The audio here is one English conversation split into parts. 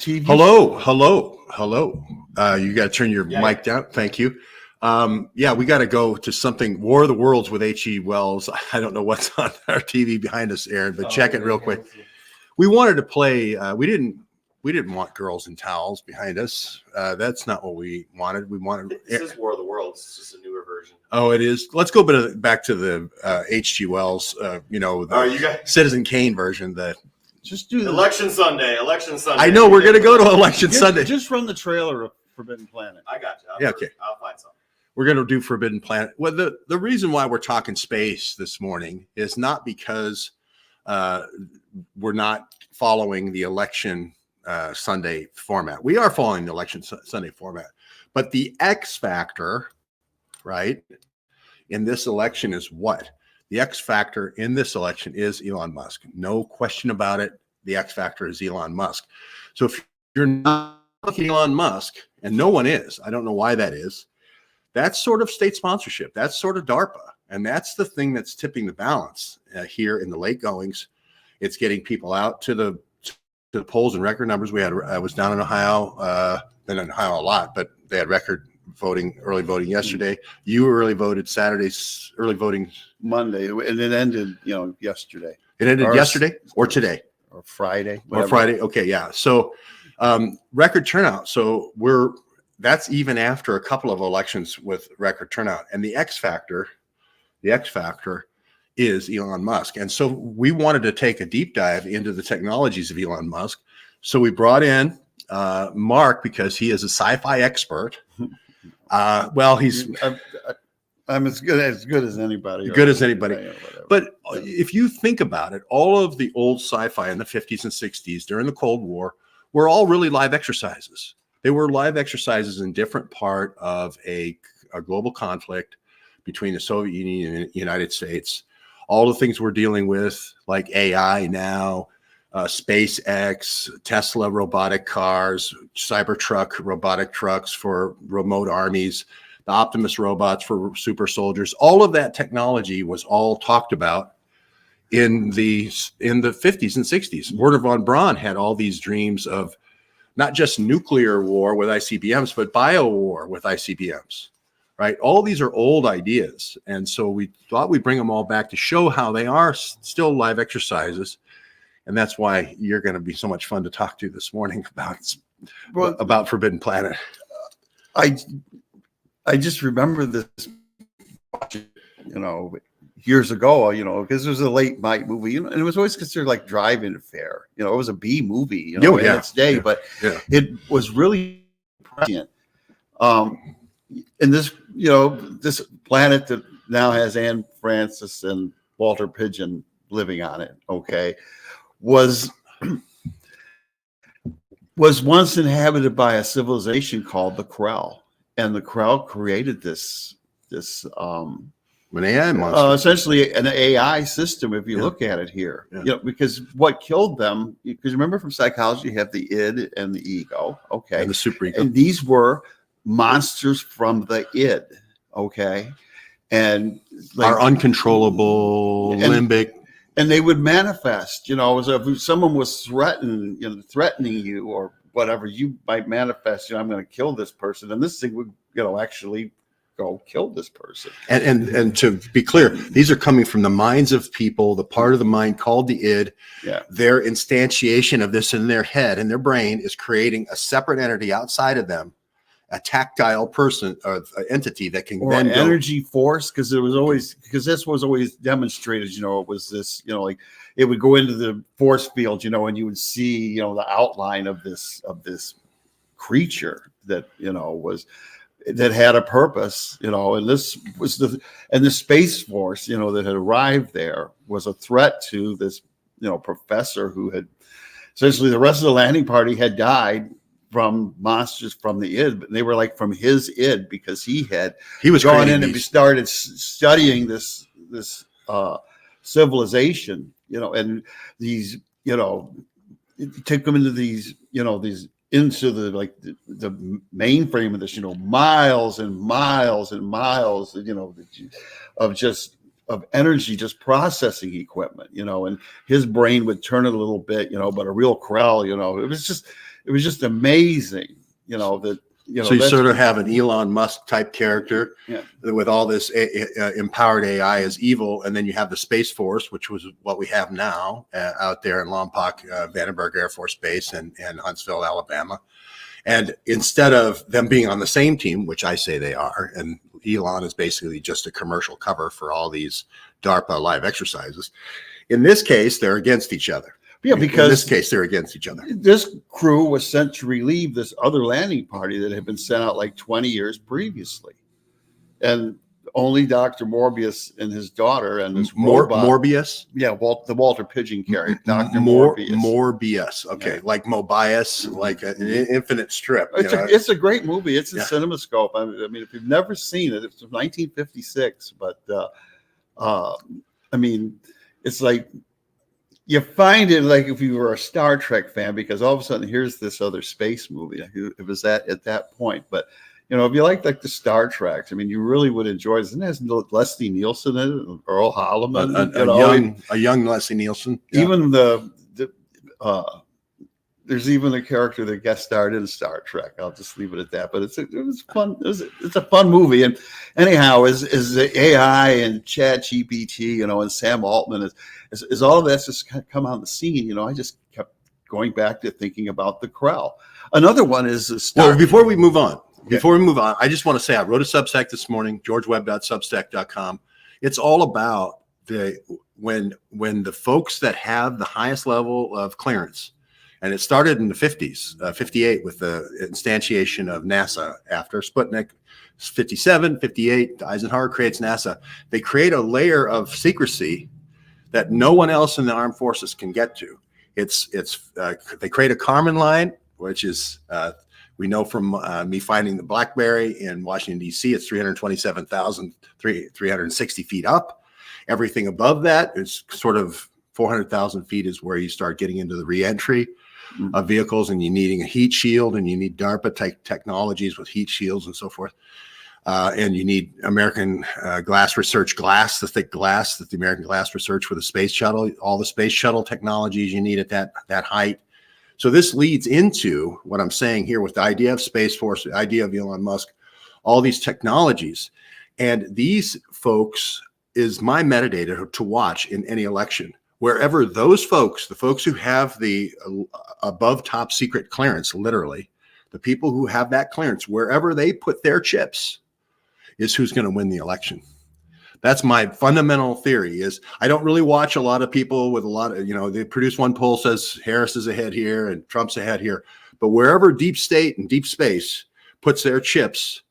TV. Hello. You got to turn your mic down. Thank you. We got to go to something. War of the Worlds with H.G. Wells. I don't know what's on our TV behind us, Aaron, but check it real quick. We wanted to play. We didn't want girls in towels behind us. That's not what we wanted. We wanted. This is War of the Worlds. It's just a newer version. Oh, it is. Let's go back to the H.G. Wells. Citizen Kane version. Just do Election Sunday. I know we're gonna go to Election Sunday. Just run the trailer of Forbidden Planet. I got you. Okay. I'll find something. We're going to do Forbidden Planet. Well, the reason why we're talking space this morning is not because we're not following the Election Sunday format. We are following the Election Sunday format. But the X factor, right, in this election is what? The X factor in this election is Elon Musk. No question about it. The X factor is Elon Musk. So if you're not Elon Musk, and no one is, I don't know why that is, that's sort of state sponsorship. That's sort of DARPA. And that's the thing that's tipping the balance here in the late goings. It's getting people out to the polls in record numbers. I was down in Ohio, been in Ohio a lot, but they had record early voting yesterday. You early voted Saturday's early voting Monday, and it ended, yesterday. It ended yesterday or today or Friday. Whatever. Or Friday. Okay, yeah. So record turnout. So that's even after a couple of elections with record turnout. And the X factor is Elon Musk. And so we wanted to take a deep dive into the technologies of Elon Musk. So we brought in Mark because he is a sci-fi expert. I'm as good as anybody. Good as anybody. But if you think about it, all of the old sci-fi in the 50s and 60s during the Cold War were all really live exercises. They were live exercises in different part of a global conflict between the Soviet Union and the United States. All the things we're dealing with, like AI now, SpaceX, Tesla robotic cars, Cybertruck robotic trucks for remote armies, the Optimus robots for super soldiers. All of that technology was all talked about in the 50s and 60s. Wernher von Braun had all these dreams of not just nuclear war with ICBMs, but bio war with ICBMs, right? All these are old ideas. And so we thought we'd bring them all back to show how they are still live exercises. And that's why you're going to be so much fun to talk to this morning about Forbidden Planet. I just remember this, years ago, because it was a late night movie, and it was always considered like drive-in fare. It was a B movie, in its day, but it was really prescient. And this, this planet that now has Anne Francis and Walter Pidgeon living on it, was once inhabited by a civilization called the Krell, and the Krell created this an AI monster, essentially an AI system. If you look at it here, because what killed them? Because remember, from psychology, you have the id and the ego, and the super ego, and these were monsters from the id, and our uncontrollable limbic. And they would manifest, as if someone was threatening you or whatever, you might manifest, I'm going to kill this person. And this thing would, actually go kill this person. And to be clear, these are coming from the minds of people, the part of the mind called the id. Yeah. Their instantiation of this in their head and their brain is creating a separate entity outside of them, a tactile person or entity that can then energy force, because this was always demonstrated, it was this, like it would go into the force field, and you would see, the outline of this creature that, that had a purpose, and this was the Space Force, that had arrived there was a threat to this, professor who had essentially the rest of the landing party had died from monsters from the id, but they were like from his id, because he was gone in and started studying this civilization, and these, take them into these, into the mainframe of this, miles and miles and miles, of energy, just processing equipment, and his brain would turn it a little bit, but a real Krell, it was just. it was just amazing, you know, that, you know, so you sort of have an Elon Musk type character Yeah. with all this empowered AI as evil, and then you have the Space Force, which was what we have now out there in Lompoc, Vandenberg Air Force Base, and Huntsville, Alabama. And instead of them being on the same team, which I say they are, and Elon is basically just a commercial cover for all these DARPA live exercises, in this case, they're against each other. Yeah, because in this case, they're against each other. This crew was sent to relieve this other landing party that had been sent out like 20 years previously. And only Dr. Morbius and his daughter and this robot. Morbius? Yeah, the Walter Pigeon character, Dr. Morbius. Morbius. Okay, yeah. Like Mobius, like an infinite strip. It's a great movie. It's in CinemaScope. I mean, if you've never seen it, it's from 1956. But, I mean, it's like, you find it like if you were a Star Trek fan, because all of a sudden here's this other space movie. It was at that point. But, you know, if you like the Star Trek, I mean, you really would enjoy it. And it has Leslie Nielsen in it, Earl Halleman. A young Leslie Nielsen. Yeah. Even there's even a character that guest starred in Star Trek. I'll just leave it at that. But it was fun. It's a fun movie. And anyhow, is the AI and Chad GPT, you know, and Sam Altman is all of that's just come on the scene. You know, I just kept going back to thinking about the Krell. Another one is Well, before we move on, I just want to say I wrote a Substack this morning, georgewebb.substack.com. It's all about when the folks that have the highest level of clearance. And it started in the 50s, 58, with the instantiation of NASA after Sputnik. 57, 58, Eisenhower creates NASA. They create a layer of secrecy that no one else in the armed forces can get to. They create a Kármán line, which is, we know from me finding the BlackBerry in Washington, D.C., it's 327,360 feet up. Everything above that is sort of 400,000 feet is where you start getting into the reentry of vehicles, and you're needing a heat shield, and you need DARPA type technologies with heat shields and so forth. And you need American glass research glass, the thick glass that the American glass research for the space shuttle, all the space shuttle technologies you need at that height. So this leads into what I'm saying here with the idea of Space Force, the idea of Elon Musk, all these technologies. And these folks is my metadata to watch in any election. Wherever those folks, the folks who have the above top secret clearance, literally, the people who have that clearance, wherever they put their chips is who's going to win the election. That's my fundamental theory. Is I don't really watch a lot of people with a lot of, you know, they produce one poll says Harris is ahead here and Trump's ahead here. But wherever deep state and deep space puts their chips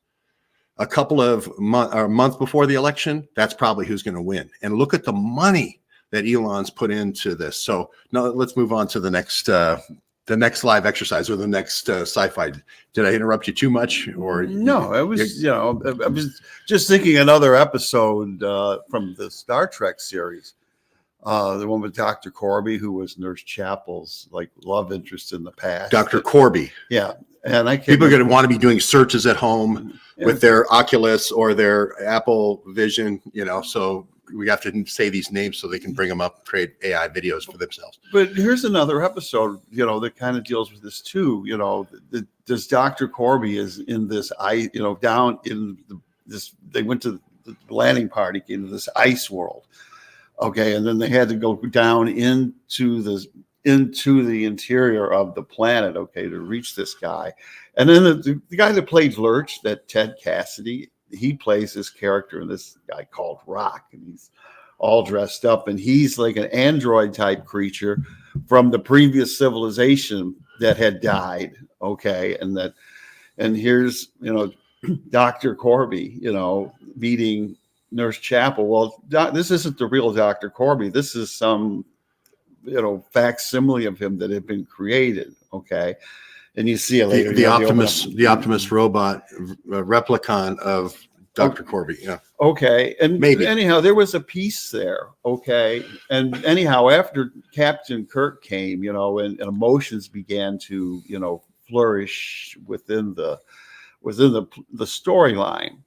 a couple of months before the election, that's probably who's going to win. And look at the money that Elon's put into this. So now let's move on to the next live exercise, or the next sci-fi. Did I interrupt you too much? Or no? I was, you know, I was just thinking another episode from the Star Trek series, the one with Dr. Corby, who was Nurse Chapel's like love interest in the past. Dr. Corby. Yeah, and people are going to want to be doing searches at home with their Oculus or their Apple Vision, you know, so we have to say these names so they can bring them up, create AI videos for themselves. But here's another episode, you know, that kind of deals with this too. You know, this Dr. Corby is in this you know, down in this, they went to the landing party into this ice world. Okay. And then they had to go down into the interior of the planet, okay, to reach this guy. And then the guy that played Lurch, that Ted Cassidy, he plays this character in this guy called Rock, and he's all dressed up, and he's like an android type creature from the previous civilization that had died. Okay. And here's, you know, Dr. Corby, you know, meeting Nurse Chapel. Well, this isn't the real Dr. Corby. This is some, you know, facsimile of him that had been created. Okay. And you see it later. The Optimus robot replicon of Dr. Corby. Yeah. Okay. And maybe anyhow, there was a piece there. Okay. And anyhow, after Captain Kirk came, you know, and emotions began to, you know, flourish within the storyline.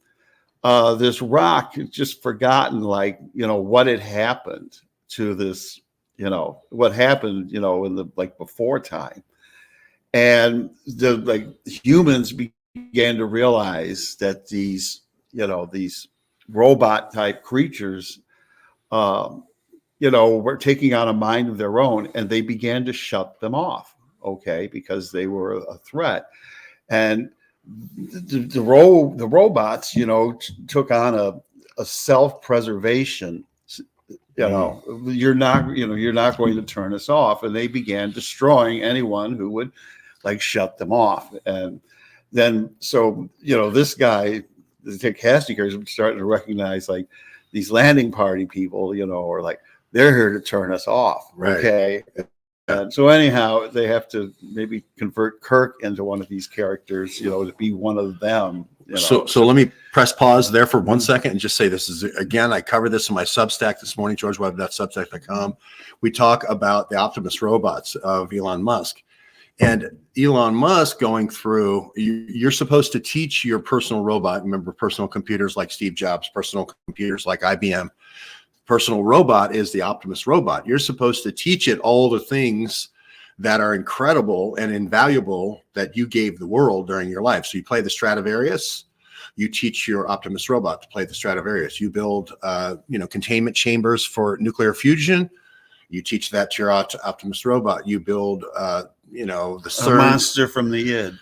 This Rock had just forgotten, like, you know, what had happened to this, you know, what happened, you know, in the like before time. and the humans began to realize that these robot type creatures, were taking on a mind of their own, and they began to shut them off. Okay, because they were a threat, and the robots, took on a self-preservation. You're not going to turn us off, and they began destroying anyone who would shut them off. And then this guy, the casting characters, was starting to recognize these landing party people, are they're here to turn us off. Right. Okay. And so anyhow, they have to maybe convert Kirk into one of these characters, to be one of them. So let me press pause there for 1 second and just say this is, again, I covered this in my Substack this morning, georgewebb.substack.com. We talk about the Optimus robots of Elon Musk. And Elon Musk going through, you're supposed to teach your personal robot, remember personal computers like Steve Jobs, personal computers like IBM. Personal robot is the Optimus robot. You're supposed to teach it all the things that are incredible and invaluable that you gave the world during your life. So you play the Stradivarius, you teach your Optimus robot to play the Stradivarius. You build, containment chambers for nuclear fusion. You teach that to your Optimus robot. You build, the CERN. A monster from the id.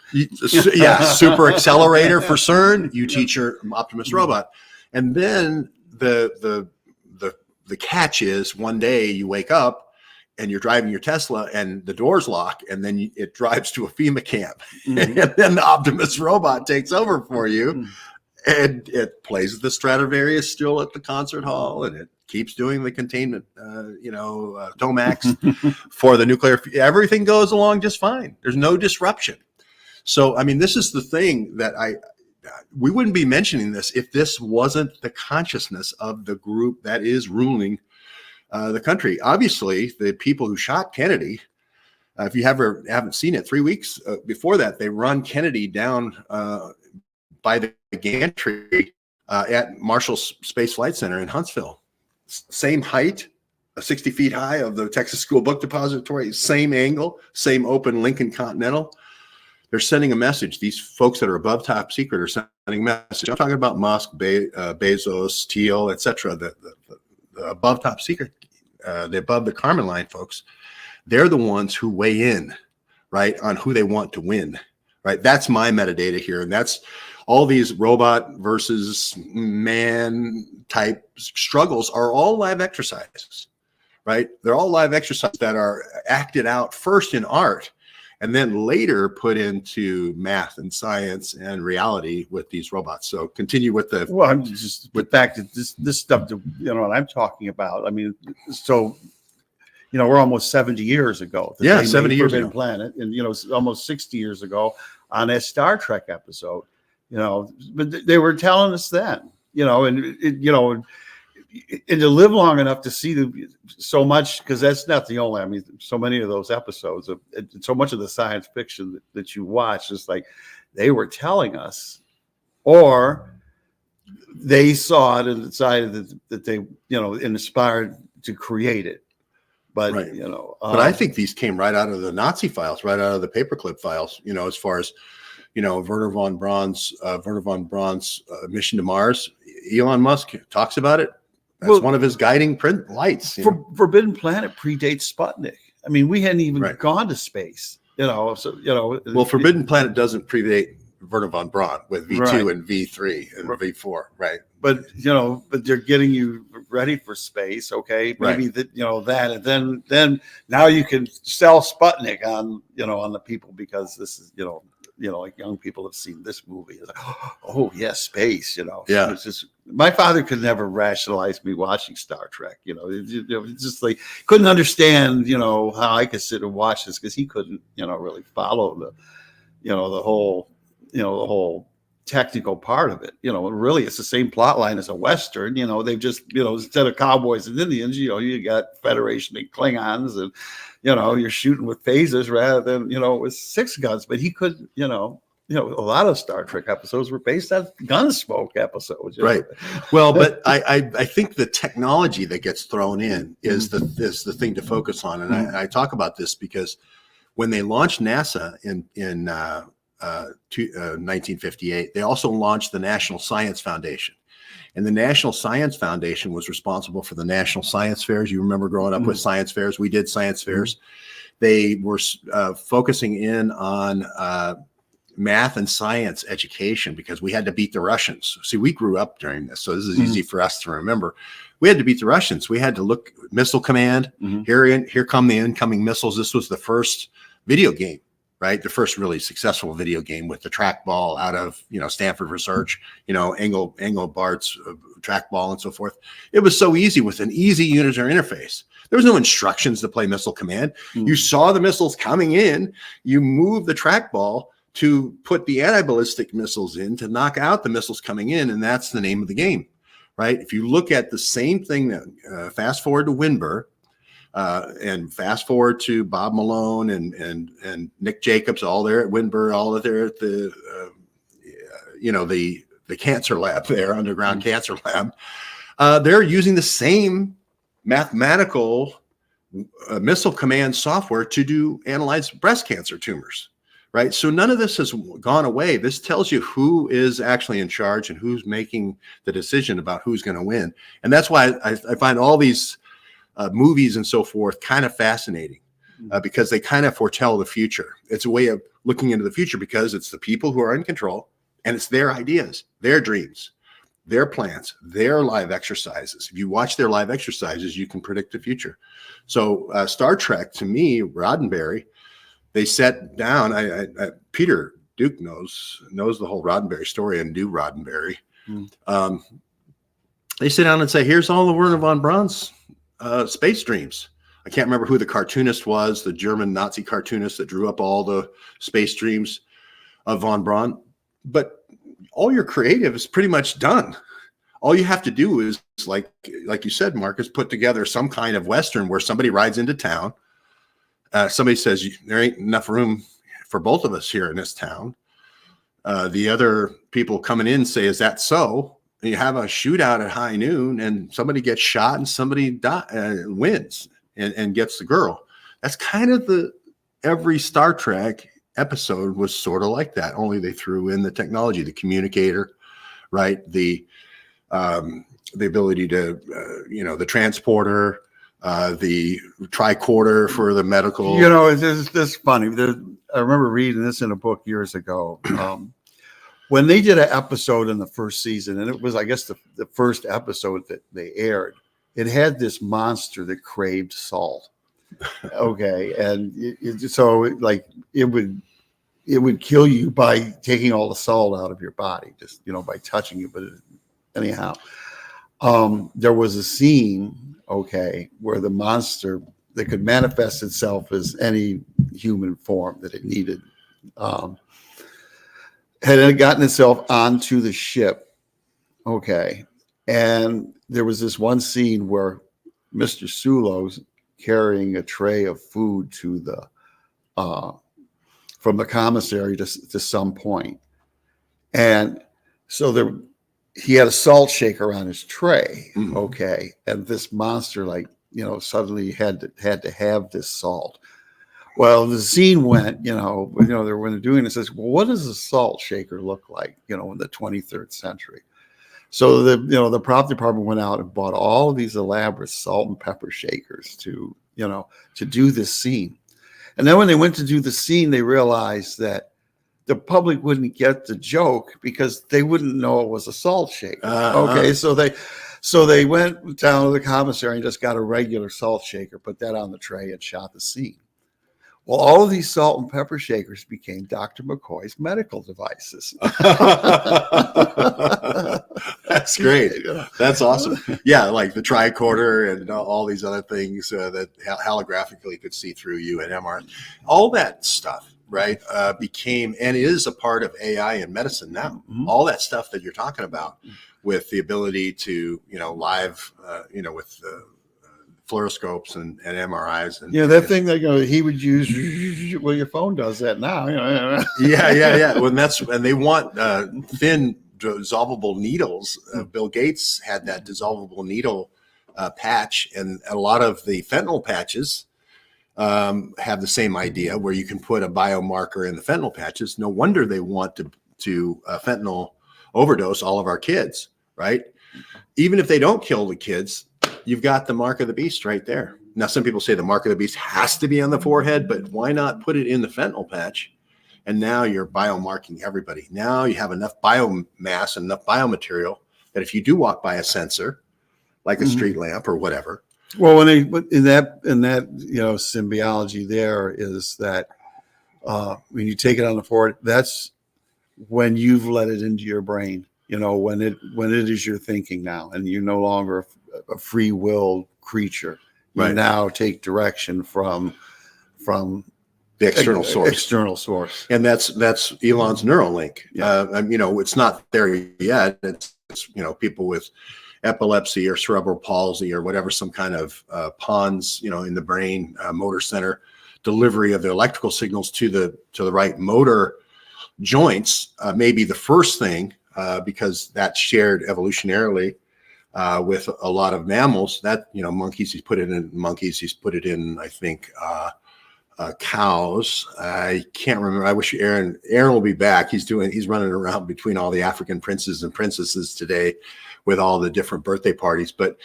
Yeah, super accelerator for CERN. You teach your Optimus robot, and then the catch is one day you wake up and you're driving your Tesla and the doors lock, and then it drives to a FEMA camp, and then the Optimus robot takes over for you, and it plays the Stradivarius still at the concert hall, and it keeps doing the containment, Tomax for the nuclear. Everything goes along just fine. There's no disruption. So, I mean, this is the thing that we wouldn't be mentioning this if this wasn't the consciousness of the group that is ruling the country. Obviously, the people who shot Kennedy, if you haven't seen it, 3 weeks before that, they run Kennedy down by the gantry at Marshall Space Flight Center in Huntsville. Same height, 60 feet high of the Texas School Book Depository, same angle, same open Lincoln Continental. They're sending a message. These folks that are above top secret are sending a message. I'm talking about Musk, Bezos, Thiel, etc. The above top secret, the above the Carmen line folks. They're the ones who weigh in, right, on who they want to win, right? That's my metadata here, and that's all these robot versus man type struggles are all live exercises, right? They're all live exercises that are acted out first in art, and then later put into math and science and reality with these robots. So continue with the. Well, I'm just with back to this stuff that what I'm talking about. I mean, so we're almost 70 years ago. Yeah, 70 years ago. Planet, and almost 60 years ago on a Star Trek episode. But they were telling us then. And to live long enough to see so much, because that's not the only. I mean, so many of those episodes of so much of the science fiction that you watch is like they were telling us, or they saw it and decided that they inspired to create it. But right. But I think these came right out of the Nazi files, right out of the paperclip files. As far as Wernher von Braun's mission to Mars. Elon Musk talks about it. That's one of his guiding lights. Forbidden Planet predates Sputnik. I mean, we hadn't even gone to space. Well, Forbidden Planet doesn't predate Wernher von Braun with V2 and V3 and V4, right? But but they're getting you ready for space. Okay, maybe that and then now you can sell Sputnik on on the people, because this is like young people have seen this movie. It's like, oh yes, space. Yeah. It's just, my father could never rationalize me watching Star Trek. It's just like couldn't understand how I could sit and watch this, because he couldn't really follow the whole technical part of it. Really it's the same plot line as a Western. They've just instead of cowboys and Indians, you got Federation and Klingons, and you're shooting with phasers rather than with six guns. But he could a lot of Star Trek episodes were based on Gunsmoke episodes, right? Well, but I think the technology that gets thrown in is the thing to focus on, and I talk about this because When they launched NASA in 1958, they also launched the National Science Foundation. And the National Science Foundation was responsible for the national science fairs. You remember growing up with science fairs? We did science fairs. They were focusing in on math and science education because we had to beat the Russians. See, we grew up during this, so this is easy for us to remember. We had to beat the Russians. We had to look missile command. Here come the incoming missiles. This was the first video game, right? The first really successful video game with the trackball out of, Stanford Research, Engelbart's trackball and so forth. It was so easy with an easy user interface. There was no instructions to play missile command. You saw the missiles coming in. You moved the trackball to put the anti-ballistic missiles in to knock out the missiles coming in, and that's the name of the game, right? If you look at the same thing, that fast forward to Winburn, and fast forward to Bob Malone and Nick Jacobs, all there at Winburn, all there at the the cancer lab there, underground cancer lab. They're using the same mathematical missile command software to analyze breast cancer tumors. Right. So none of this has gone away. This tells you who is actually in charge and who's making the decision about who's going to win. And that's why I find all these movies and so forth kind of fascinating because they kind of foretell the future. It's a way of looking into the future because it's the people who are in control and it's their ideas, their dreams, their plans, their live exercises. If you watch their live exercises, you can predict the future. So Star Trek, to me, Roddenberry, they sat down. Peter Duke knows the whole Roddenberry story and knew Roddenberry. They sit down and say, "Here's all the Werner von Braun's space dreams." I can't remember who the cartoonist was, the German Nazi cartoonist that drew up all the space dreams of von Braun. But all your creative is pretty much done. All you have to do is, like you said, Marcus, put together some kind of Western where somebody rides into town. Somebody says, there ain't enough room for both of us here in this town. The other people coming in say, is that so? And you have a shootout at high noon and somebody gets shot and somebody wins and gets the girl. That's kind of every Star Trek episode was sort of like that, only they threw in the technology, the communicator, right? The ability to, the transporter, the tricorder for the medical. It's this funny. I remember reading this in a book years ago. When they did an episode in the first season, and it was, I guess, the first episode that they aired, it had this monster that craved salt. Okay, and it would kill you by taking all the salt out of your body, just by touching you. But anyhow, there was a scene, where the monster that could manifest itself as any human form that it needed, had gotten itself onto the ship. And there was this one scene where Mr. Sulo's carrying a tray of food to from the commissary to some point. And so he had a salt shaker on his tray. And this monster, suddenly had to have this salt. Well, the scene went, when they're doing it, says, well, what does a salt shaker look like, in the 23rd century? So the prop department went out and bought all of these elaborate salt and pepper shakers to do this scene. And then when they went to do the scene, they realized that the public wouldn't get the joke because they wouldn't know it was a salt shaker. So they went down to the commissary and just got a regular salt shaker, put that on the tray and shot the scene. Well, all of these salt and pepper shakers became Dr. McCoy's medical devices. That's great. That's awesome. Yeah, like the tricorder and all these other things that holographically could see through you and MR. All that stuff, right, became and is a part of AI in medicine now. All that stuff that you're talking about with the ability to, live, with fluoroscopes and MRIs and that thing that he would use. Well, your phone does that now. Yeah. And they want thin dissolvable needles. Bill Gates had that dissolvable needle patch, and a lot of the fentanyl patches have the same idea where you can put a biomarker in the fentanyl patches. No wonder they want to fentanyl overdose all of our kids, right? Even if they don't kill the kids, you've got the mark of the beast right there. Now, some people say the mark of the beast has to be on the forehead, but why not put it in the fentanyl patch? And now you're biomarking everybody. Now you have enough biomass and enough biomaterial that if you do walk by a sensor, like a street lamp or whatever. Well, when in that symbiology there is that when you take it on the forehead, that's when you've let it into your brain. When it is your thinking now, and you're no longer a free will creature. You now take direction from the external source. And that's Elon's Neuralink. It's not there yet. It's people with epilepsy or cerebral palsy or whatever, some kind of PONS, in the brain, motor center, delivery of the electrical signals to the right motor joints may be the first thing, because that's shared evolutionarily with a lot of mammals. That monkeys, he's put it in monkeys. He's put it in, I think, cows. I can't remember. I wish Aaron will be back. He's running around between all the African princes and princesses today with all the different birthday parties. But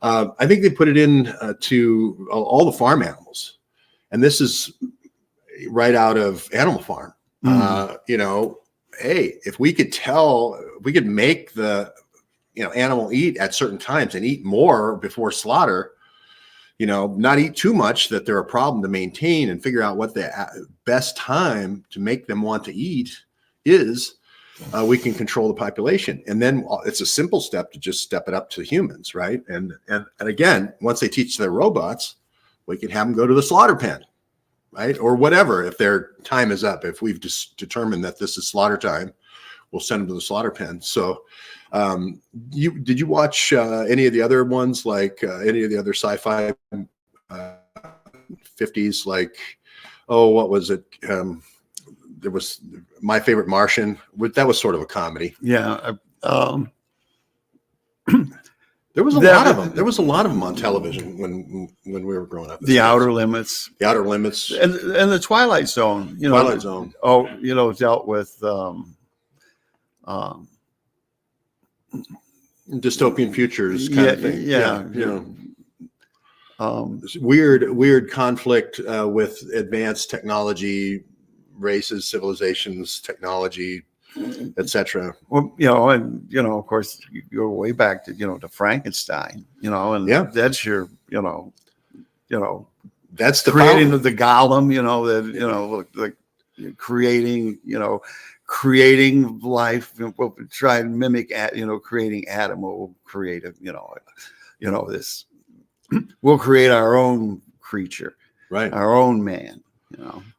I think they put it in to all the farm animals. And this is right out of Animal Farm. Hey, if we could make the animal eat at certain times and eat more before slaughter, not eat too much that they're a problem to maintain, and figure out what the best time to make them want to eat is, we can control the population. And then it's a simple step to just step it up to humans, right? And again, once they teach their robots, we can have them go to the slaughter pen, right? Or whatever, if their time is up. If we've just determined that this is slaughter time, we'll send them to the slaughter pen. So did you watch any of the other ones, like any of the other sci-fi 50s, like, what was it? There was My Favorite Martian. That was sort of a comedy. Yeah. There was a lot of them. There was a lot of them on television when we were growing up. The Outer Limits. The Outer Limits. And the Twilight Zone. Twilight Zone. Dealt with dystopian futures kind of thing. Yeah. Weird conflict with advanced technology, races, civilizations, technology, etc. Well, of course, you go way back to Frankenstein, and that's your, that's the creating of the golem, like creating life. We'll try and mimic creating Adam. We'll create this. We'll create our own creature, right? Our own man.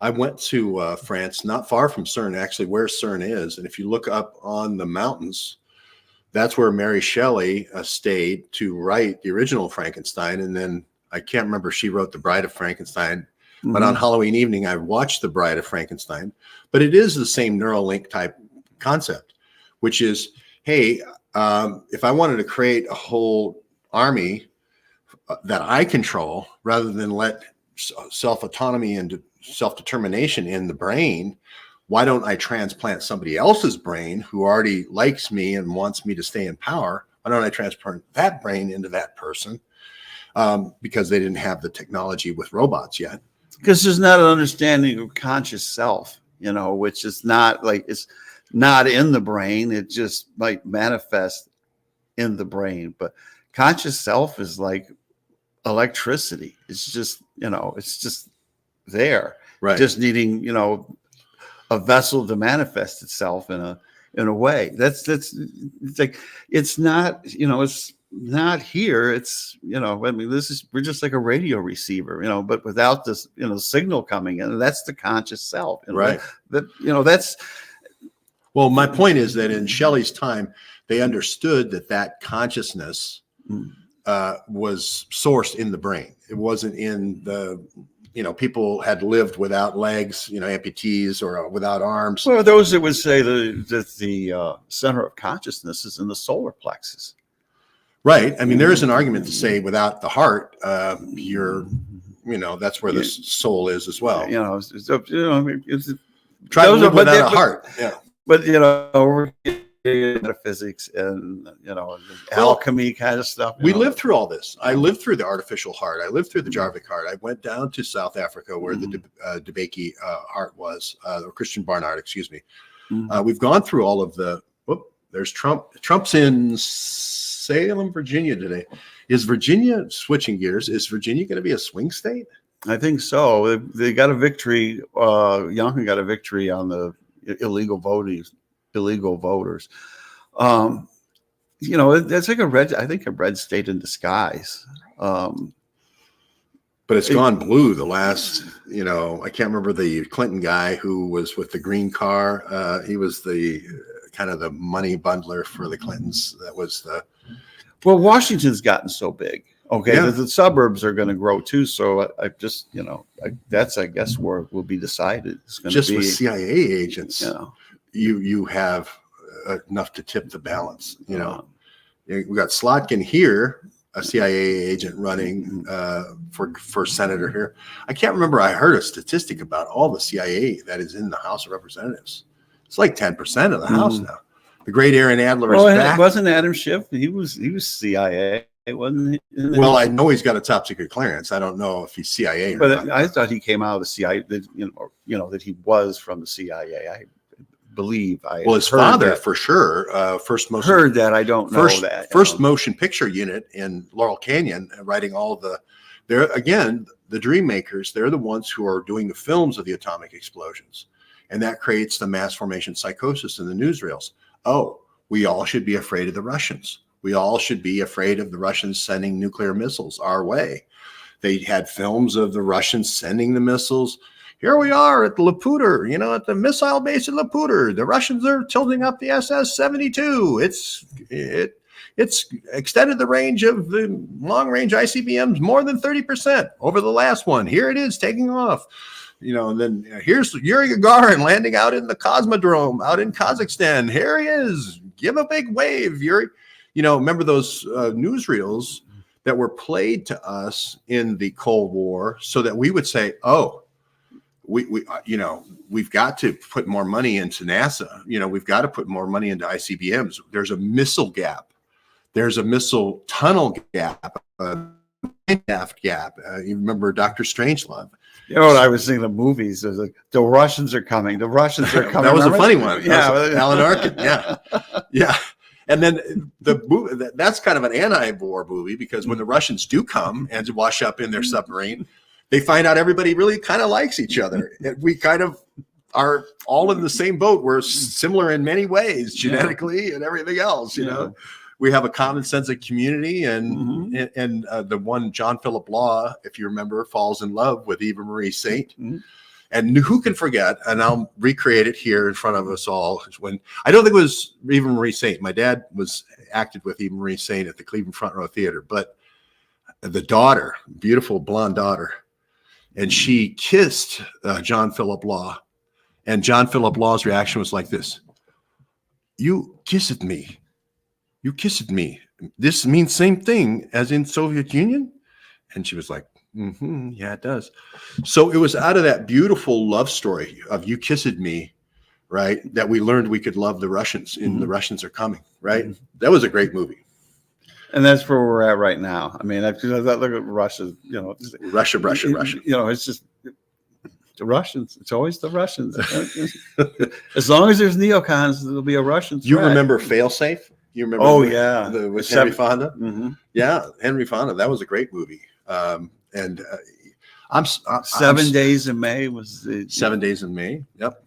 I went to France, not far from CERN, actually, where CERN is. And if you look up on the mountains, that's where Mary Shelley stayed to write the original Frankenstein. And then I can't remember, she wrote The Bride of Frankenstein. But on Halloween evening, I watched The Bride of Frankenstein. But it is the same Neuralink type concept, which is, hey, if I wanted to create a whole army that I control, rather than let self-autonomy and self-determination in the brain, why don't I transplant somebody else's brain who already likes me and wants me to stay in power? Why don't I transplant that brain into that person? Because they didn't have the technology with robots yet. Because there's not an understanding of conscious self, which is not like, it's not in the brain. It just might manifest in the brain. But conscious self is like electricity. It's just, it's just there, right? Just needing, a vessel to manifest itself in a way. That's it's like, it's not, it's not here. It's, we're just like a radio receiver, but without this, signal coming in. And that's the conscious self, right? That's. Well, my point is that in Shelley's time, they understood that consciousness was sourced in the brain. It wasn't in the, people had lived without legs, amputees, or without arms. Well, those that would say that the center of consciousness is in the solar plexus. Right. I mean, there is an argument to say without the heart, your that's where the soul is as well. Try to live without a heart. Yeah. But we're metaphysics and alchemy kind of stuff. We lived through all this. I lived through the artificial heart. I lived through the Jarvik heart. I went down to South Africa where the Debeke heart was, or Christian Barnard, excuse me. We've gone through all of the. There's Trump. Trump's in Salem, Virginia today. Is Virginia switching gears? Is Virginia going to be a swing state? I think so. They got a victory. Youngkin got a victory on the illegal voters. That's like a red state in disguise. But it's gone blue the last, I can't remember the Clinton guy who was with the green car. He was the kind of the money bundler for the Clintons. That was well, Washington's gotten so big. Okay, the suburbs are going to grow too. So I just, that's, I guess, where it will be decided. It's going to be with CIA agents. You have enough to tip the balance. We got Slotkin here, a CIA agent running for senator here. I can't remember. I heard a statistic about all the CIA that is in the House of Representatives. It's like 10% of the House now. The great Aaron Adler is back. Wasn't Adam Schiff? He was CIA. Wasn't he? Well, I know he's got a top secret clearance. I don't know if he's CIA or not. But I thought he came out of the CIA. That that he was from the CIA. I believe. His father for sure. First motion. Heard that. I don't know that. First motion picture unit in Laurel Canyon, writing all the. They're again the dream makers. They're the ones who are doing the films of the atomic explosions, and that creates the mass formation psychosis in the newsreels. Oh, we all should be afraid of the Russians. We all should be afraid of the Russians sending nuclear missiles our way. They had films of the Russians sending the missiles. Here we are at the Laputa, at the missile base at Laputa. The Russians are tilting up the SS-72. It's extended the range of the long-range ICBMs more than 30% over the last one. Here it is taking off. And then here's Yuri Gagarin landing out in the Cosmodrome out in Kazakhstan. Here he is. Give a big wave, Yuri. Remember those newsreels that were played to us in the Cold War so that we would say, oh, we've got to put more money into NASA. We've got to put more money into ICBMs. There's a missile gap. There's a missile tunnel gap, gap. You remember Dr. Strangelove. I was seeing the movies. It was like, the Russians are coming. The Russians are coming. That was a funny one. Yeah. Alan Arkin. Yeah. Yeah. And then the movie, that's kind of an anti-war movie because when the Russians do come and wash up in their submarine, they find out everybody really kind of likes each other. We kind of are all in the same boat. We're similar in many ways, genetically and everything else, We have a common sense of community, and the one John Philip Law, if you remember, falls in love with Eva Marie Saint. And who can forget? And I'll recreate it here in front of us all. When I don't think it was Eva Marie Saint. My dad acted with Eva Marie Saint at the Cleveland Front Row Theater, but the daughter, beautiful blonde daughter, and she kissed John Philip Law, and John Philip Law's reaction was like this: "You kissed me. You kissed me. This means same thing as in Soviet Union?" And she was like, yeah, it does. So it was out of that beautiful love story of "You kissed me," right, that we learned we could love the Russians, and the Russians are coming, right? That was a great movie. And that's where we're at right now. I mean, look at Russia, Russia. It's just the Russians. It's always the Russians. As long as there's neocons, there'll be a Russian threat. You remember Failsafe? You remember? Oh, yeah. With Henry Fonda? Yeah, Henry Fonda. That was a great movie. I'm 7 Days in May was the 7 Days in May. Yep.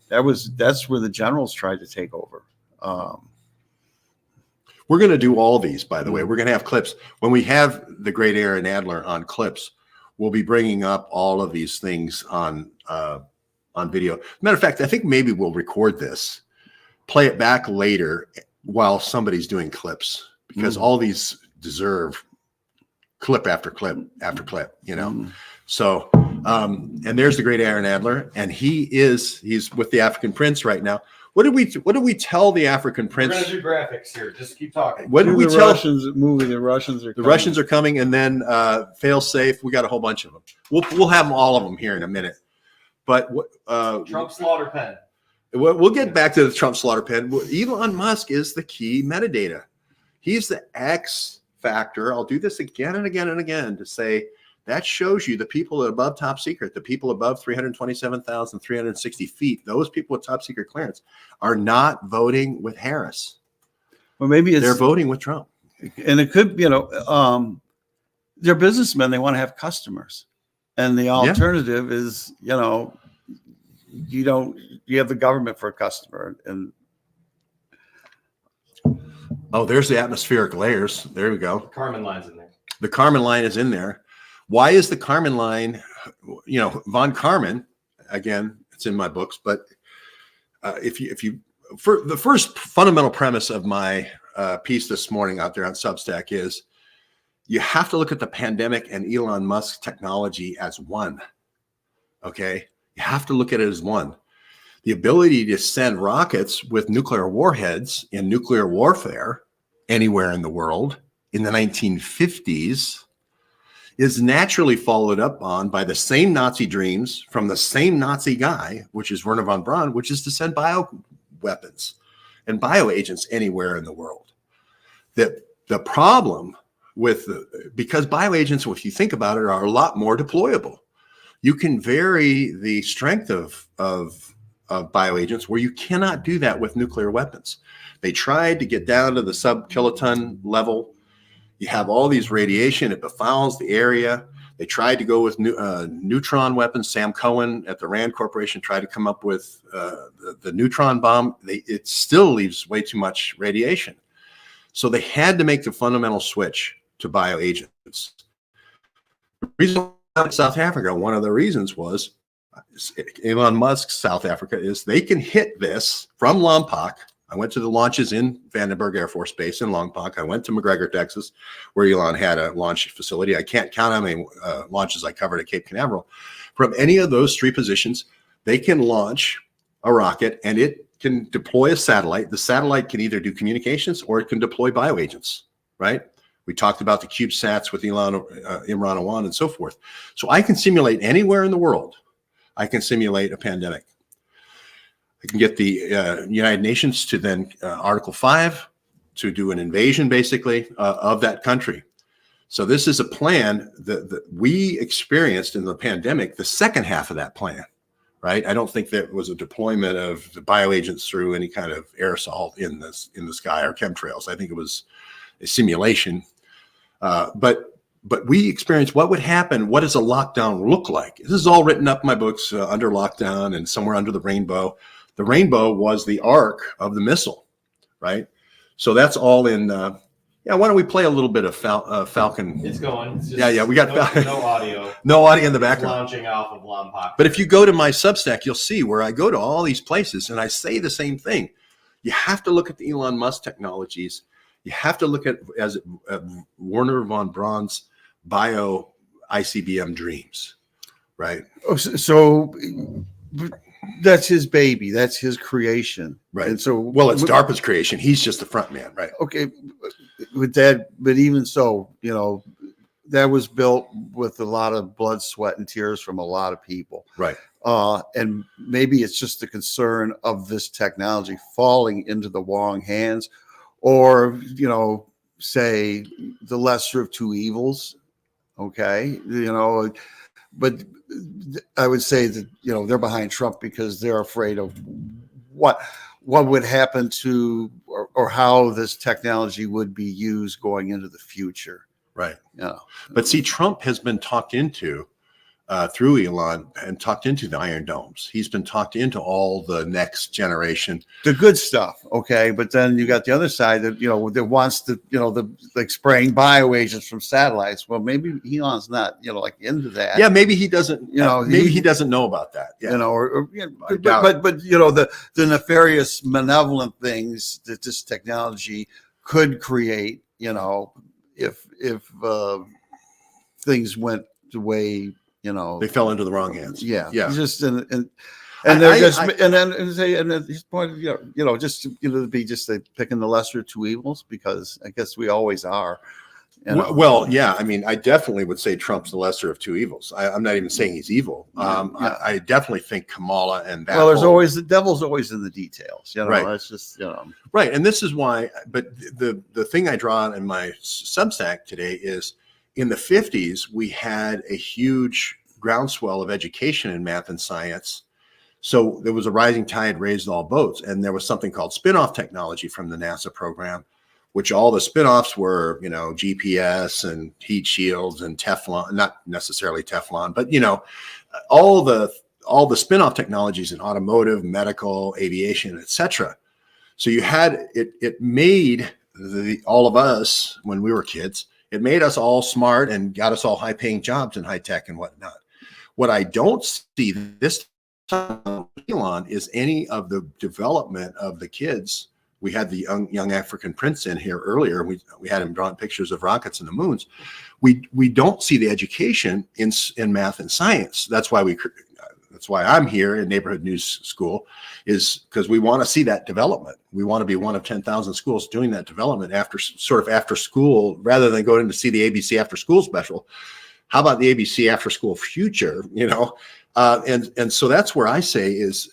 That's where the generals tried to take over. We're going to do all these, by the way. We're going to have clips. When we have the great Aaron Adler on clips, we'll be bringing up all of these things on video. Matter of fact, I think maybe we'll record this, play it back later while somebody's doing clips, because all these deserve clip after clip after clip, So, and there's the great Aaron Adler, and he's with the African Prince right now. What did we tell the African We're prince? gonna do graphics here. Just keep talking. What did we the tell Russians moving? The Russians are the Russians are coming, and then fail safe. We got a whole bunch of them. We'll have all of them here in a minute. But Trump slaughter pen. we'll get back to the Trump slaughter pen. Elon Musk is the key metadata. He's the X factor. I'll do this again and again and again to say that shows you the people above top secret, the people above 327,360 feet, those people with top secret clearance are not voting with Harris. Well, maybe They're voting with Trump. And it could, they're businessmen. They want to have customers. And the alternative is, you have the government for a customer. And oh, there's the atmospheric layers. There we go. Karman line's in there. The Karman line is in there. Why is the Karman line, von Karman, again, it's in my books, but for the first fundamental premise of my piece this morning out there on Substack is you have to look at the pandemic and Elon Musk technology as one. Okay. You have to look at it as one. The ability to send rockets with nuclear warheads in nuclear warfare anywhere in the world in the 1950s is naturally followed up on by the same Nazi dreams from the same Nazi guy, which is Werner von Braun, which is to send bioweapons and bioagents anywhere in the world. That the problem because bioagents, if you think about it, are a lot more deployable. You can vary the strength of bioagents where you cannot do that with nuclear weapons. They tried to get down to the sub-kiloton level. You have all these radiation, it befouls the area. They tried to go with neutron weapons. Sam Cohen at the Rand Corporation tried to come up with the neutron bomb. It still leaves way too much radiation. So they had to make the fundamental switch to bioagents. The reason South Africa, one of the reasons was Elon Musk's South Africa is they can hit this from Lompoc. I went to the launches in Vandenberg Air Force Base in Lompoc. I went to McGregor, Texas, where Elon had a launch facility. I can't count how many launches I covered at Cape Canaveral. From any of those three positions, they can launch a rocket and it can deploy a satellite. The satellite can either do communications or it can deploy bioagents, right? We talked about the CubeSats with Imran Awan and so forth. So I can simulate anywhere in the world. I can simulate a pandemic. I can get the United Nations to then Article 5 to do an invasion, basically, of that country. So this is a plan that we experienced in the pandemic, the second half of that plan, right? I don't think that was a deployment of the bioagents through any kind of aerosol in the sky or chemtrails. I think it was a simulation. But we experienced what would happen. What does a lockdown look like? This is all written up in my books, Under Lockdown and Somewhere Under the Rainbow. The rainbow was the arc of the missile, right? So that's all in. Why don't we play a little bit of Falcon? It's going. It's just We got no audio. No audio in the background. Launching off of Lompoc. But if you go to my Substack, you'll see where I go to all these places and I say the same thing. You have to look at the Elon Musk technologies. You have to look at Werner von Braun's bio ICBM dreams, right? So that's his baby. That's his creation, right? And so, well, it's DARPA's creation. He's just the front man, right? Okay, with that, but even so, that was built with a lot of blood, sweat, and tears from a lot of people, right? And maybe it's just the concern of this technology falling into the wrong hands, or say the lesser of two evils. Okay, but I would say that they're behind Trump because they're afraid of what would happen to or how this technology would be used going into the future. Right. Yeah. But see, Trump has been talked into through Elon and talked into the Iron Domes. He's been talked into all the next generation, the good stuff. Okay, but then you got the other side that that wants to like spraying bioagents from satellites. Well, maybe Elon's not like into that. Yeah, maybe he doesn't. Maybe he doesn't know about that. Yeah. But the nefarious, malevolent things that this technology could create. If things went the way. They fell into the wrong hands. Yeah. Yeah. Just And they're and then his point, just to be just picking the lesser of two evils, because I guess we always are. Well, yeah, I mean, I definitely would say Trump's the lesser of two evils. I'm not even saying he's evil. I definitely think Kamala and that. Well, the devil's always in the details, right. That's just, Right. And this is why, but the thing I draw on in my Substack today is in the 50s, we had a huge groundswell of education in math and science. So there was a rising tide raised all boats. And there was something called spin-off technology from the NASA program, which all the spin-offs were, GPS and heat shields and Teflon, not necessarily Teflon, but, all the spin-off technologies in automotive, medical, aviation, etc. So you had it made all of us when we were kids, it made us all smart and got us all high-paying jobs in high tech and whatnot. What I don't see this time, Elon, is any of the development of the kids. We had the young African prince in here earlier. We had him drawing pictures of rockets and the moons. We don't see the education in math and science. That's why I'm here in Neighborhood News School, is because we want to see that development. We want to be one of 10,000 schools doing that development after school, rather than going to see the ABC after school special. How about the ABC after school future? And so that's where I say is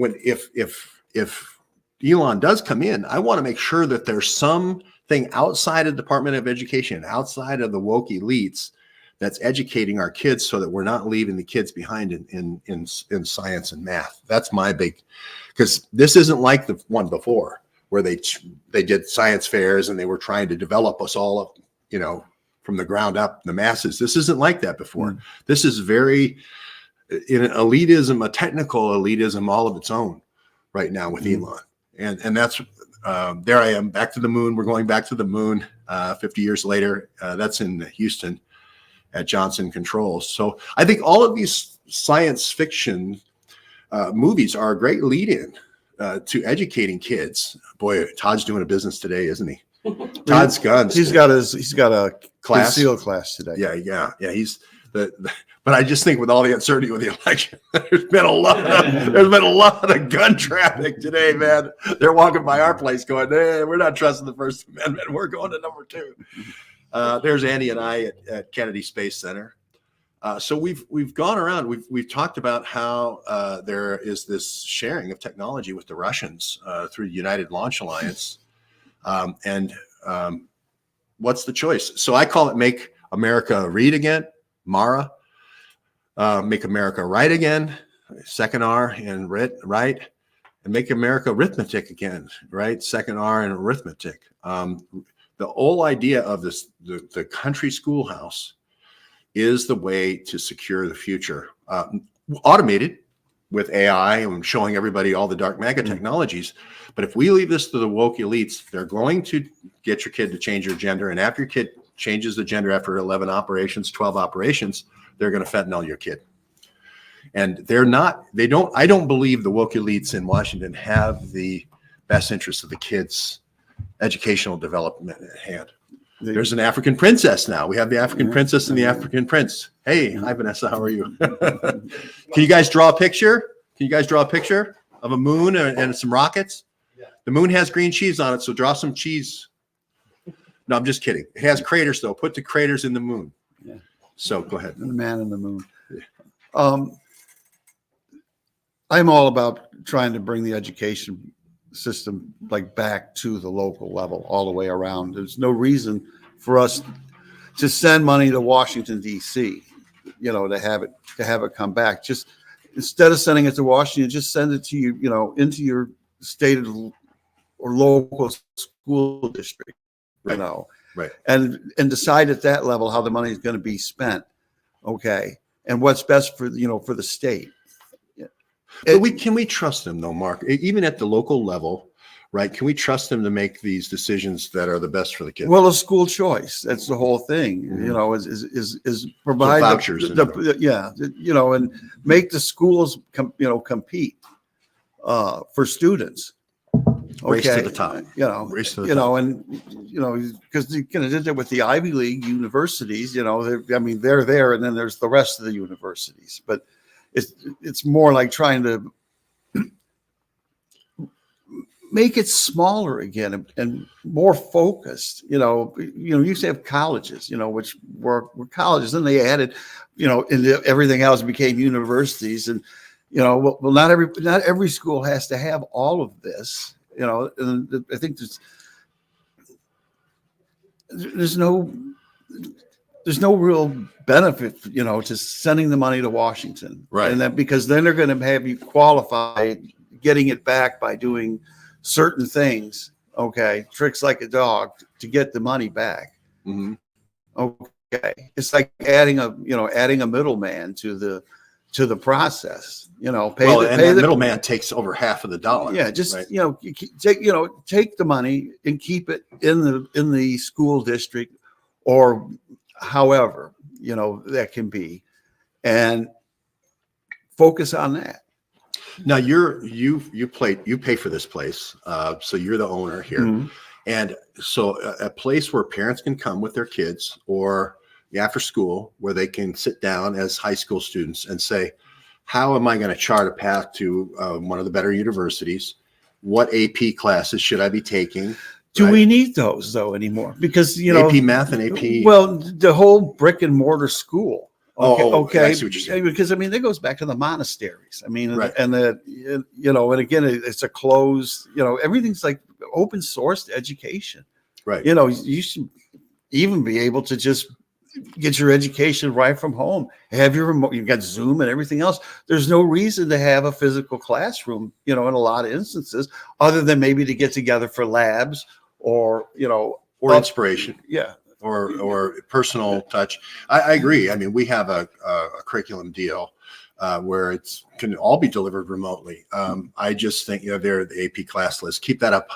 if Elon does come in, I want to make sure that there's something outside of the Department of Education, outside of the woke elites, that's educating our kids so that we're not leaving the kids behind in science and math. That's my big, because this isn't like the one before where they did science fairs and they were trying to develop us all, from the ground up, the masses. This isn't like that before. This is very in an elitism, a technical elitism all of its own right now with Elon. And that's there I am, back to the moon. We're going back to the moon 50 years later. That's in Houston at Johnson Controls. So I think all of these science fiction movies are a great lead-in to educating kids. Boy, Todd's doing a business today, isn't he? Todd's guns. He's got a class, concealed class today. Yeah. He's but I just think with all the uncertainty with the election, there's been a lot of gun traffic today, man. They're walking by our place going, "Hey, we're not trusting the First Amendment. We're going to number 2." There's Andy and I at Kennedy Space Center. So we've gone around. We've talked about how there is this sharing of technology with the Russians through the United Launch Alliance, and what's the choice? So I call it "Make America Read Again," Mara. Make America Right Again, second R in right, and Make America Arithmetic Again, right, second R in arithmetic. The whole idea of this, the country schoolhouse, is the way to secure the future. Automated with AI and showing everybody all the dark mega technologies. But if we leave this to the woke elites, they're going to get your kid to change your gender. And after your kid changes the gender after 11 operations, 12 operations, they're going to fentanyl your kid. And I don't believe the woke elites in Washington have the best interests of the kids' educational development at hand. There's an African princess now. We have the African princess and the African prince. Hey, hi, Vanessa. How are you? Can you guys draw a picture? Of a moon and some rockets? Yeah. The moon has green cheese on it, so draw some cheese. No, I'm just kidding. It has craters, though. Put the craters in the moon. Yeah. So go ahead. The man in the moon. Yeah. I'm all about trying to bring the education system back to the local level all the way around. There's no reason for us to send money to Washington, D.C., to have it come back. Just instead of sending it to Washington, just send it to you, into your state or local school district, right. And decide at that level how the money is going to be spent. Okay. And what's best for the state. But can we trust them though, Mark? Even at the local level, right? Can we trust them to make these decisions that are the best for the kids? Well, a school choice. That's the whole thing. Is provide vouchers. And make the schools compete for students. Race to the top. Race to the top. And because you did that with the Ivy League universities. They're there, and then there's the rest of the universities, but. It's more like trying to make it smaller again and more focused. You used to have colleges, which were colleges. Then they added, into everything else became universities. And, well, not every school has to have all of this, and I think there's no real benefit, to sending the money to Washington. Right. And that because then they're going to have you qualify getting it back by doing certain things. Okay. Tricks like a dog to get the money back. Mm-hmm. Okay. It's like adding a middleman to the process, the middleman takes over half of the dollar. Yeah. Just, right? Take the money and keep it in the school district or however, that can be, and focus on that. Now you pay for this place, so you're the owner here, Mm-hmm. and so a place where parents can come with their kids or after school, where they can sit down as high school students and say, how am I going to chart a path to one of the better universities? What AP classes should I be taking? Do we need those though anymore? Because AP math and AP. Well, the whole brick and mortar school. Okay. I see what you're saying. Because that goes back to the monasteries. Right. And again, it's a closed. Everything's like open source education. Right. You should even be able to just get your education right from home. Have your remote. You've got Zoom and everything else. There's no reason to have a physical classroom. In a lot of instances, other than maybe to get together for labs. Or inspiration, yeah, or personal touch. I agree. I mean, we have a curriculum deal where it can all be delivered remotely. I just think they're the AP class list. Keep that up.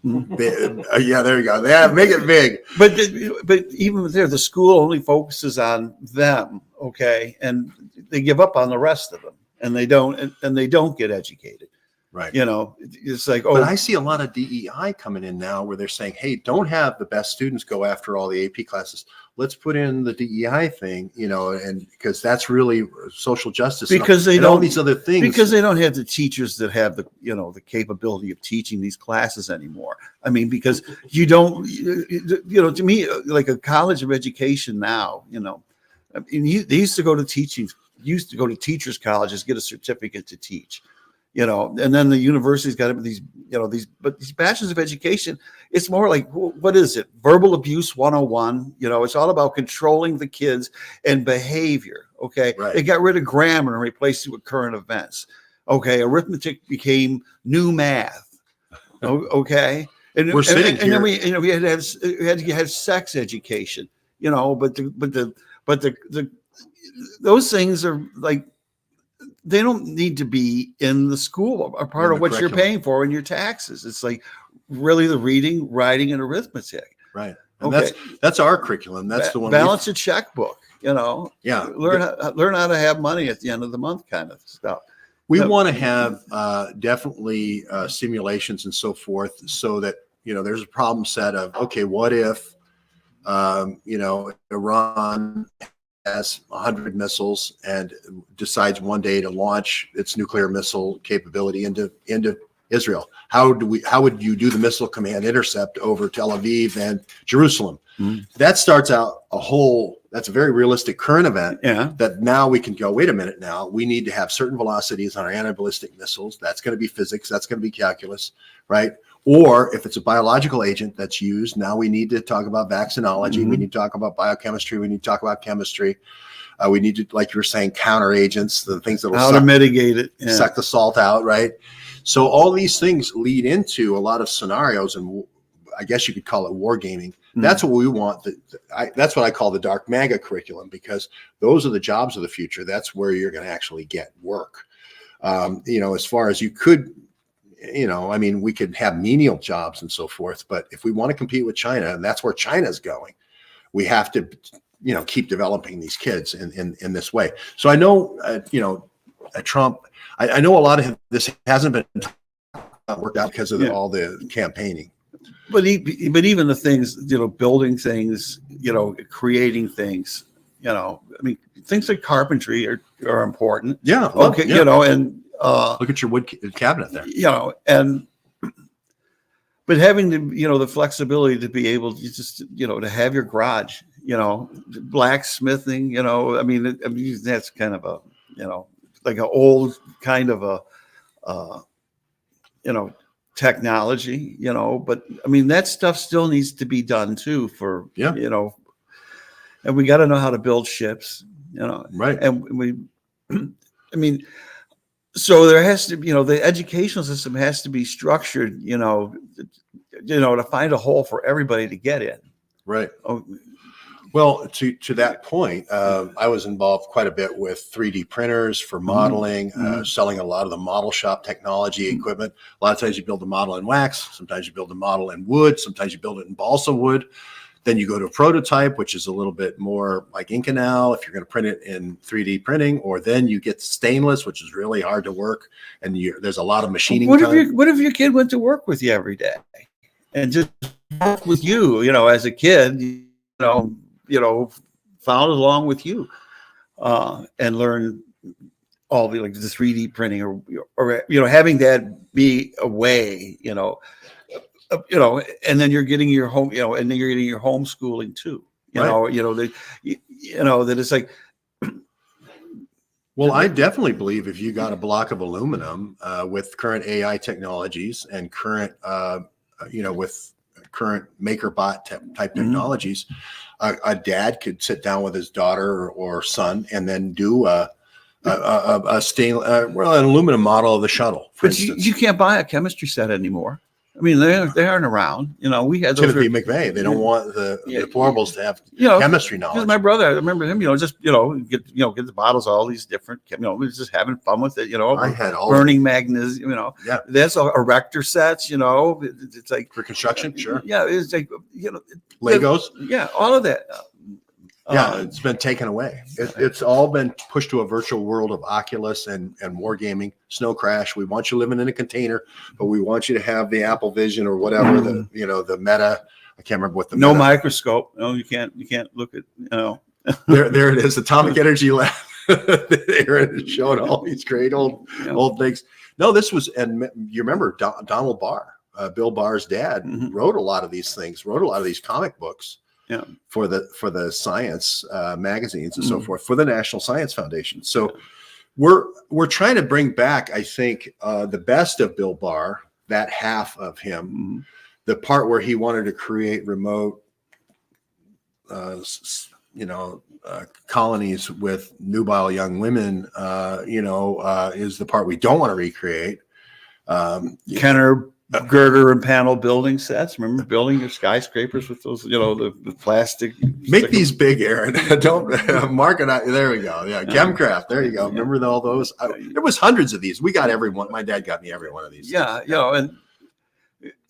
Yeah, there you go. Yeah, make it big. But even there, the school only focuses on them. Okay, and they give up on the rest of them, and they don't get educated. Right. It's like, but I see a lot of DEI coming in now where they're saying, hey, don't have the best students go after all the AP classes. Let's put in the DEI thing, and because that's really social justice. Because they and don't all these other things. Because they don't have the teachers that have the capability of teaching these classes anymore. I mean, because you don't, to me, like a college of education now, I mean, they used to go to teachers colleges, get a certificate to teach. And then the university's got these bachelors of education. It's more like, what is it? Verbal abuse 101. It's all about controlling the kids and behavior. Okay. Right. They got rid of grammar and replaced it with current events. Okay. Arithmetic became new math. Okay. And we're sitting here. And then we had to have sex education, but those things are like, they don't need to be in the school or part of what you're paying for in your taxes. It's like really the reading, writing, and arithmetic. Right. And that's our curriculum. That's the one. Balance a checkbook, Yeah. Learn how to have money at the end of the month kind of stuff. We want to have definitely simulations and so forth so that, there's a problem set of, okay, what if, Iran has 100 missiles and decides one day to launch its nuclear missile capability into Israel. How would you do the missile command intercept over Tel Aviv and Jerusalem? Mm-hmm. That starts out that's a very realistic current event. Yeah. That now we can go, wait a minute now, we need to have certain velocities on our anti-ballistic missiles. That's going to be physics. That's going to be calculus, right? Or if it's a biological agent that's used, now we need to talk about vaccinology. Mm-hmm. We need to talk about biochemistry. We need to talk about chemistry. We need to, like you were saying, counter agents, the things that will to mitigate it, suck the salt out, right? So all these things lead into a lot of scenarios, and I guess you could call it wargaming. Mm-hmm. That's what we want. That's what I call the dark MAGA curriculum, because those are the jobs of the future. That's where you're going to actually get work. As far as you could. I mean, we could have menial jobs and so forth, but if we want to compete with China, and that's where China's going, we have to, keep developing these kids in this way. So I know, Trump, I know a lot of this hasn't been worked out because of all the campaigning. But even the things, building things, creating things, I mean, things like carpentry are important. Yeah. Okay. Yeah. And look at your wood cabinet there. And but having the flexibility to be able to just to have your garage, blacksmithing, I mean that's kind of a like an old kind of a technology, but I mean that stuff still needs to be done too for and we got to know how to build ships, right, and we I mean, so there has to be, the educational system has to be structured, to find a hole for everybody to get in. right. Oh, well, to that point, I was involved quite a bit with 3D printers for modeling, selling a lot of the model shop technology equipment. A lot of times you build a model in wax, sometimes you build a model in wood, sometimes you build it in balsa wood. Then you go to a prototype, which is a little bit more like Inconel if you're going to print it in 3D printing, or then you get stainless, which is really hard to work, and there's a lot of machining. What if your kid went to work with you every day and just worked with you, as a kid, followed along with you, and learned all the 3D printing or having that be a way, and then you're getting your home, and then you're getting your homeschooling too, that it's like. Well, I definitely believe if you got a block of aluminum with current AI technologies and current, with current MakerBot type technologies, a dad could sit down with his daughter or son and then do an aluminum model of the shuttle. For instance, you can't buy a chemistry set anymore. I mean, they aren't around. We had Timothy McVeigh. They don't want the deplorables to have chemistry knowledge. My brother, I remember him. Just get the bottles, all these different. We were just having fun with it. I had all burning magnesium. That's erector sets. It's like for construction. Sure. Yeah, it's like Legos. All of that. It's been taken away. It's all been pushed to a virtual world of Oculus and wargaming, Snow Crash. We want you living in a container, but we want you to have the Apple Vision or whatever the Meta. I can't remember what the Meta. Microscope. No, you can't look at. There it is. Atomic Energy Lab. They're showing all these great old things. No, this was, and you remember Donald Barr, Bill Barr's dad, wrote a lot of these things. Wrote a lot of these comic books. Yeah, for the science magazines and so forth, for the National Science Foundation. So we're trying to bring back, I think, the best of Bill Barr, that half of him, the part where he wanted to create remote, colonies with nubile young women, is the part we don't want to recreate. Kenner girder and panel building sets. Remember building your skyscrapers with those, the plastic. Make these big, Aaron. Don't Mark and I. There we go. Yeah, Chemcraft. There you go. Remember all those? There was hundreds of these. We got every one. My dad got me every one of these. Yeah,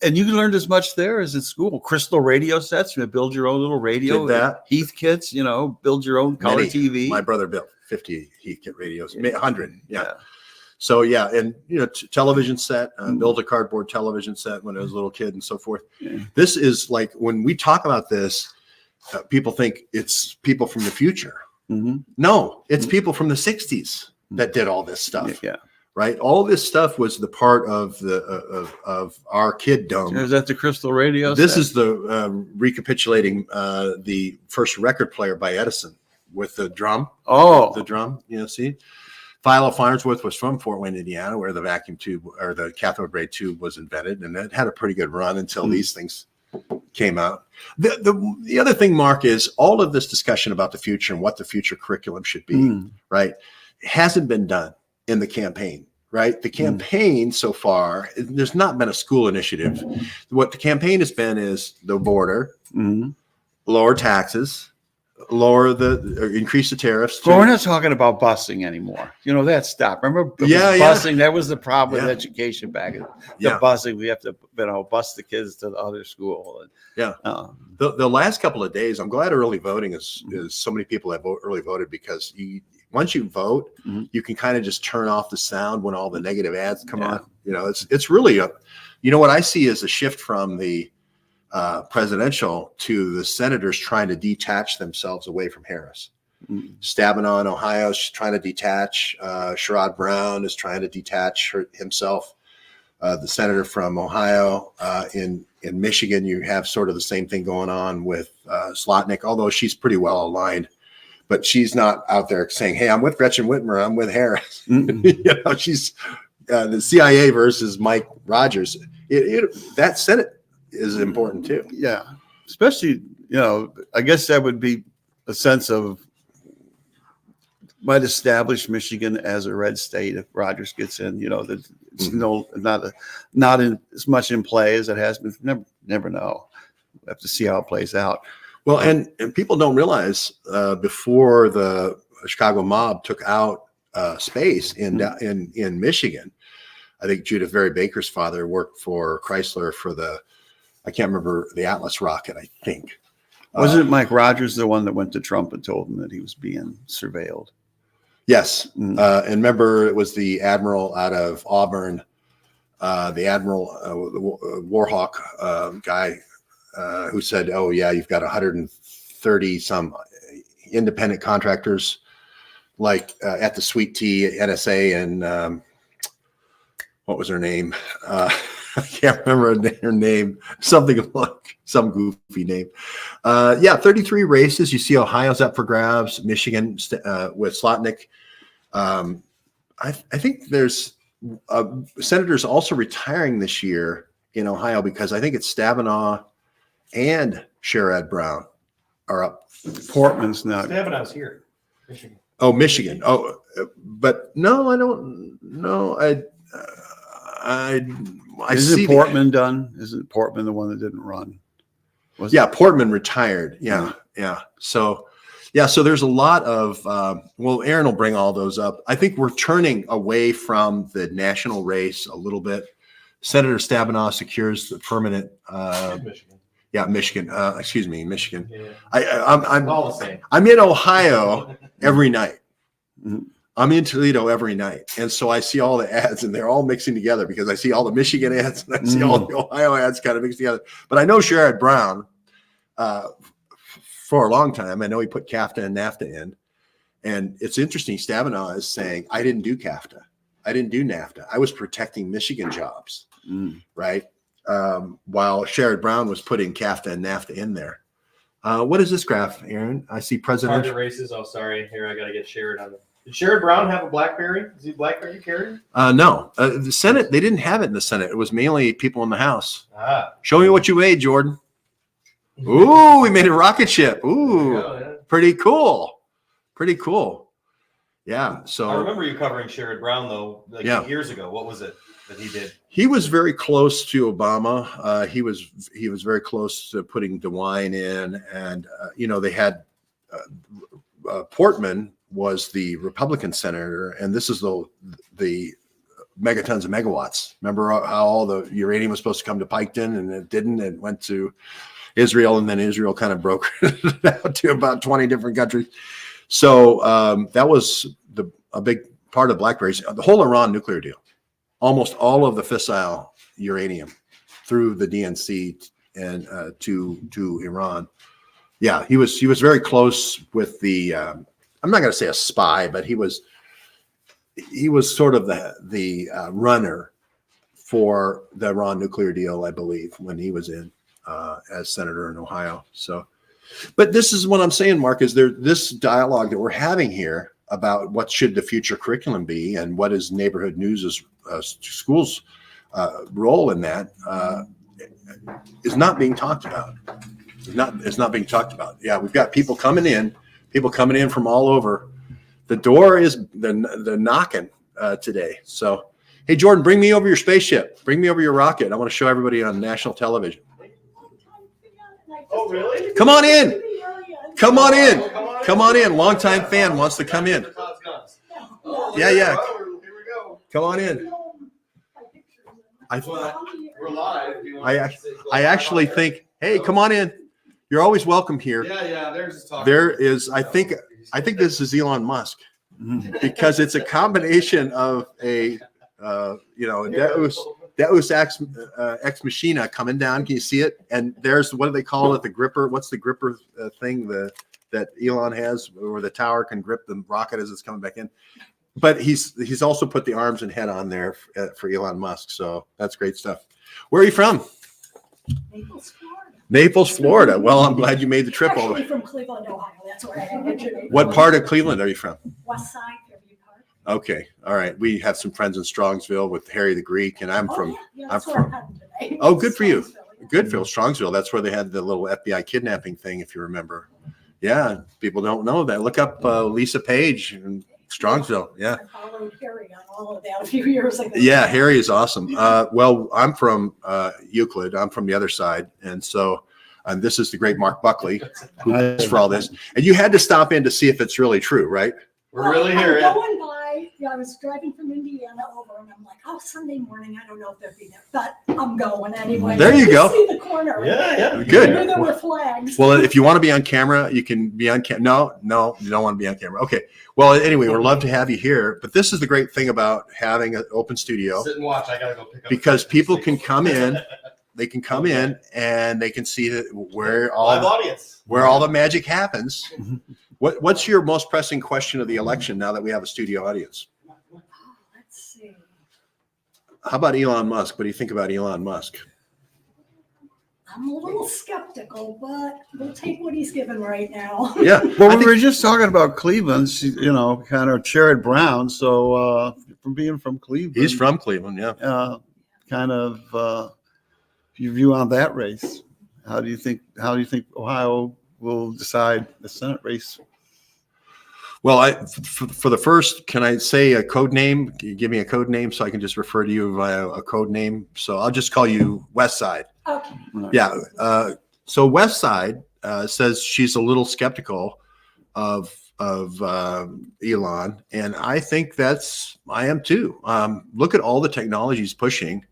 and you learned as much there as in school. Crystal radio sets. Build your own little radio. Did that. Heath kits. Build your own color TV. My brother built 50 Heath kit radios. 100. Yeah. So and television set, build a cardboard television set when I was a little kid and so forth. Yeah. This is like when we talk about this, people think it's people from the future. No, it's people from the 60s that did all this stuff. Yeah. Right. All this stuff was the part of of our kiddom. Is that the crystal radio? This is the recapitulating the first record player by Edison with the drum. Oh, the drum. See. Philo Farnsworth was from Fort Wayne, Indiana, where the vacuum tube or the cathode ray tube was invented, and it had a pretty good run until these things came out. The other thing, Mark, is all of this discussion about the future and what the future curriculum should be, right, hasn't been done in the campaign, right? The campaign so far, there's not been a school initiative. What the campaign has been is the border, lower taxes, increase the tariffs. Well, we're not talking about busing anymore. That stopped. Remember busing? That was the problem with education back in the busing. We have to bus the kids to the other school. The last couple of days, I'm glad early voting is so many people have early voted, because once you vote, you can kind of just turn off the sound when all the negative ads come on. It's really what I see is a shift from the presidential to the senators trying to detach themselves away from Harris. Stabenow in Ohio is trying to detach. Sherrod Brown is trying to detach himself. the senator from Ohio. In Michigan, you have sort of the same thing going on with Slotnick, although she's pretty well aligned. But she's not out there saying, "Hey, I'm with Gretchen Whitmer. I'm with Harris." She's the CIA versus Mike Rogers. That Senate is important too. Yeah, especially I guess that would be a sense of might establish Michigan as a red state if Rogers gets in. That it's not as much in play as it has been. Never know. We have to see how it plays out. Well, and people don't realize before the Chicago mob took out space in Michigan, I think Judith Very Baker's father worked for Chrysler for I can't remember, the Atlas rocket, I think. Wasn't Mike Rogers the one that went to Trump and told him that he was being surveilled? Yes. And remember, it was the admiral out of Auburn, the admiral, the Warhawk guy, who said, "Oh yeah, you've got 130 some independent contractors, like at the Sweet Tea NSA and what was her name? I can't remember her name. Something like some goofy name. 33 races. You see, Ohio's up for grabs. Michigan with Slotnick. I think there's senators also retiring this year in Ohio because I think it's Stabenow and Sherrod Brown are up. Portman's not. Stabenow's here, Michigan. Oh, Michigan. Oh, but no, I don't know. I Isn't Portman done? Isn't Portman the one that didn't run? Portman retired. Yeah. So there's a lot of. Aaron will bring all those up. I think we're turning away from the national race a little bit. Senator Stabenow secures the permanent. Michigan. Yeah, Michigan. Excuse me, Michigan. Yeah. I'm all the same. I'm in Ohio every night. I'm in Toledo every night, and so I see all the ads, and they're all mixing together because I see all the Michigan ads and I see all the Ohio ads kind of mixed together. But I know Sherrod Brown for a long time. I know he put CAFTA and NAFTA in, and it's interesting. Stabenow is saying, "I didn't do CAFTA, I didn't do NAFTA. I was protecting Michigan jobs, right?" While Sherrod Brown was putting CAFTA and NAFTA in there. What is this graph, Aaron? I see presidential Target races. Oh, sorry. Here, I got to get Sherrod on it. Did Sherrod Brown have a BlackBerry? Is he BlackBerry carrier? No. The Senate, they didn't have it in the Senate. It was mainly people in the House. Show me what you made, Jordan. Ooh, we made a rocket ship. Ooh, pretty cool. Pretty cool. Yeah. So I remember you covering Sherrod Brown though, years ago. What was it that he did? He was very close to Obama. He was very close to putting DeWine in, and they had Portman was the Republican senator, and this is the megatons of megawatts. Remember how all the uranium was supposed to come to Piketon, and it didn't. It went to Israel, and then Israel kind of broke it out to about 20 different countries. So that was a big part of BlackBerry's. The whole Iran nuclear deal, almost all of the fissile uranium through the DNC and to Iran. Yeah, he was very close with the. I'm not going to say a spy, but he was sort of the runner for the Iran nuclear deal, I believe, when he was in as senator in Ohio. So, but this is what I'm saying, Mark, is there this dialogue that we're having here about what should the future curriculum be and what is neighborhood news' schools' role in that is not being talked about. It's not being talked about. Yeah, we've got people coming in from all over. The door is the knocking today. So, hey, Jordan, bring me over your spaceship. Bring me over your rocket. I want to show everybody on national television. Oh, really? Come on in. Come on in. Come on in. Longtime fan wants to come in. Yeah. Here we go. Come on in. We're live. I actually think, hey, come on in. You're always welcome here. Yeah. There's talk. There is, I think this is Elon Musk because it's a combination of a Deus ex machina coming down. Can you see it? And there's, what do they call it? The gripper. What's the gripper thing that Elon has where the tower can grip the rocket as it's coming back in? But he's also put the arms and head on there for Elon Musk. So that's great stuff. Where are you from? Naples, Florida. Naples, Florida. Well, I'm glad you made the trip all the Actually way. from Cleveland, Ohio. That's where I originated. What part of Cleveland are you from? West Side, Fairview Park. Okay. All right. We have some friends in Strongsville with Harry the Greek, and I'm from. Yeah, I'm that's where from. I'm heading today. Oh, good for you. Strongsville, yeah. Goodfield, Strongsville. That's where they had the little FBI kidnapping thing, if you remember. Yeah, people don't know that. Look up Lisa Page in Strongsville. Yeah. I followed Harry on all of that a few years ago. Yeah, Harry is awesome. Well, I'm from Euclid. I'm from the other side, and so this is the great Mark Buckley, who is for all this. And you had to stop in to see if it's really true, right? We're really here. I'm going by. Yeah, I was driving from Indiana over, and I'm like, oh, Sunday morning. I don't know if they'll be there, but I'm going anyway. There you go. See the corner. Yeah. Good. I knew there were flags. Well, if you want to be on camera, you can be on camera. No, you don't want to be on camera. Okay. Well, anyway, we'd love to have you here. But this is the great thing about having an open studio, Sit and watch. I gotta go pick up. because people can come in. They can come in and they can see that where Live audience. all the magic happens. What's your most pressing question of the election now that we have a studio audience? Oh, let's see. How about Elon Musk? What do you think about Elon Musk? I'm a little skeptical, but we'll take what he's given right now. Yeah. Well, we were just talking about Cleveland, kind of Sherrod Brown. So from being from Cleveland, He's from Cleveland. Yeah. kind of your view on that race. How do you think Ohio will decide the Senate race? Well, for the first, can I say a code name? Can you give me a code name so I can just refer to you via a code name? So I'll just call you West Side. Okay. Yeah. So West Side says she's a little skeptical of Elon, and I think I am too. Look at all the technologies pushing.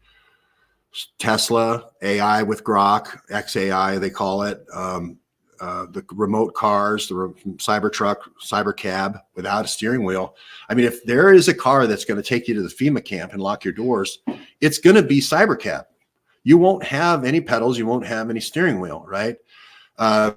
Tesla, AI with Grok, XAI they call it. The remote cars, the Cybertruck, Cybercab without a steering wheel. I mean, if there is a car that's going to take you to the FEMA camp and lock your doors, it's going to be Cybercab. You won't have any pedals. You won't have any steering wheel, right? And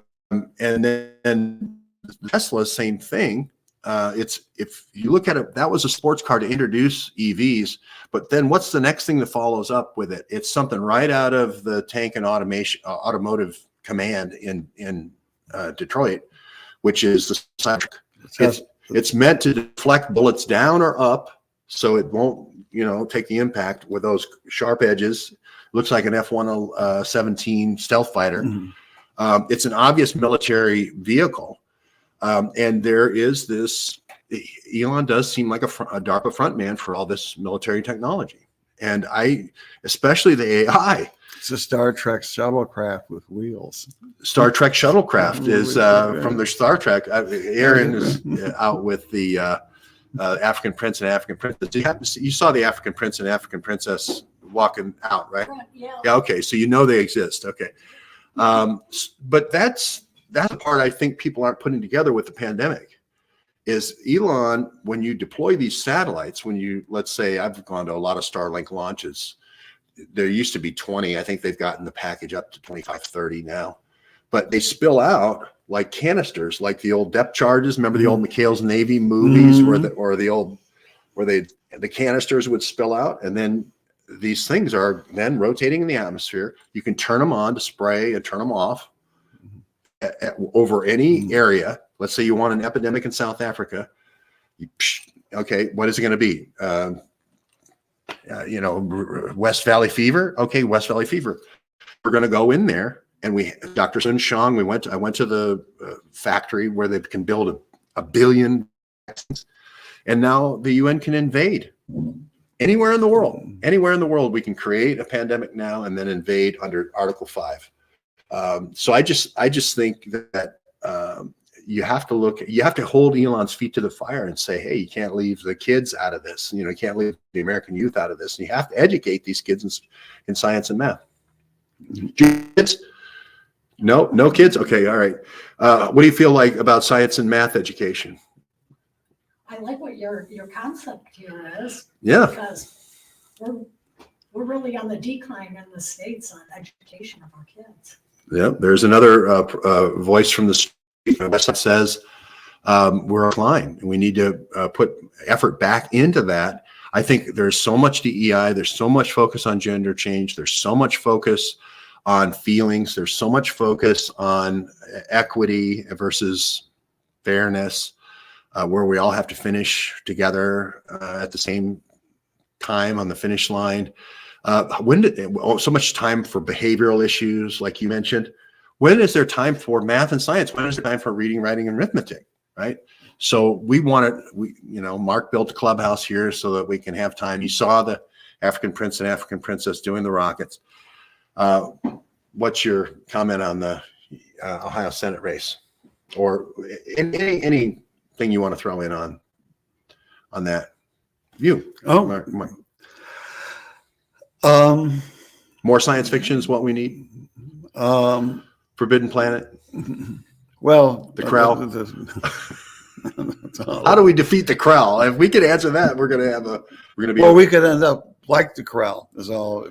then Tesla, same thing. If you look at it, that was a sports car to introduce EVs. But then what's the next thing that follows up with it? It's something right out of the tank and automotive command in Detroit, which is the Cybertruck. It's meant to deflect bullets down or up, so it won't, take the impact with those sharp edges. Looks like an F-117 stealth fighter. Mm-hmm. It's an obvious military vehicle, and there is this. Elon does seem like a DARPA frontman for all this military technology, and especially the AI. It's a Star Trek shuttlecraft with wheels. Star Trek shuttlecraft is from the Star Trek. Aaron is out with the African Prince and African Princess. You saw the African Prince and African Princess walking out, right? Yeah. Yeah. Okay. So they exist. Okay. But that's the part I think people aren't putting together with the pandemic. Is Elon, when you deploy these satellites, let's say I've gone to a lot of Starlink launches. There used to be 20. I think they've gotten the package up to 25, 30 now. But they spill out like canisters, like the old depth charges. Remember the old McHale's Navy movies where the canisters would spill out, and then these things are then rotating in the atmosphere. You can turn them on to spray and turn them off over any area. Let's say you want an epidemic in South Africa. Okay, what is it going to be? West Valley fever. Okay, West Valley fever. We're going to go in there, and Dr. Sun Shang. I went to the factory where they can build a billion vaccines, and now the UN can invade anywhere in the world. Anywhere in the world, we can create a pandemic now and then invade under Article 5. So I just think that you have to hold Elon's feet to the fire and say, hey, you can't leave the kids out of this. You can't leave the American youth out of this. And you have to educate these kids in science and math. Kids? No kids? Okay, all right. What do you feel like about science and math education? I like what your concept here is. Yeah. Because we're really on the decline in the States on education of our kids. Yeah, there's another voice from the street. West Side says we're offline, and we need to put effort back into that. I think there's so much DEI, there's so much focus on gender change, there's so much focus on feelings, there's so much focus on equity versus fairness, where we all have to finish together at the same time on the finish line. So much time for behavioral issues, like you mentioned. When is there time for math and science? When is there time for reading, writing, and arithmetic? Right. So we wanted, Mark built a clubhouse here so that we can have time. You saw the African prince and African princess doing the rockets. What's your comment on the Ohio Senate race, or anything you want to throw in on that view? Oh, more science fiction is what we need. Forbidden Planet. Well, the Krell. How do we defeat the Krell? If we could answer that, we're gonna be. Well, we could end up like the Krell. Is all.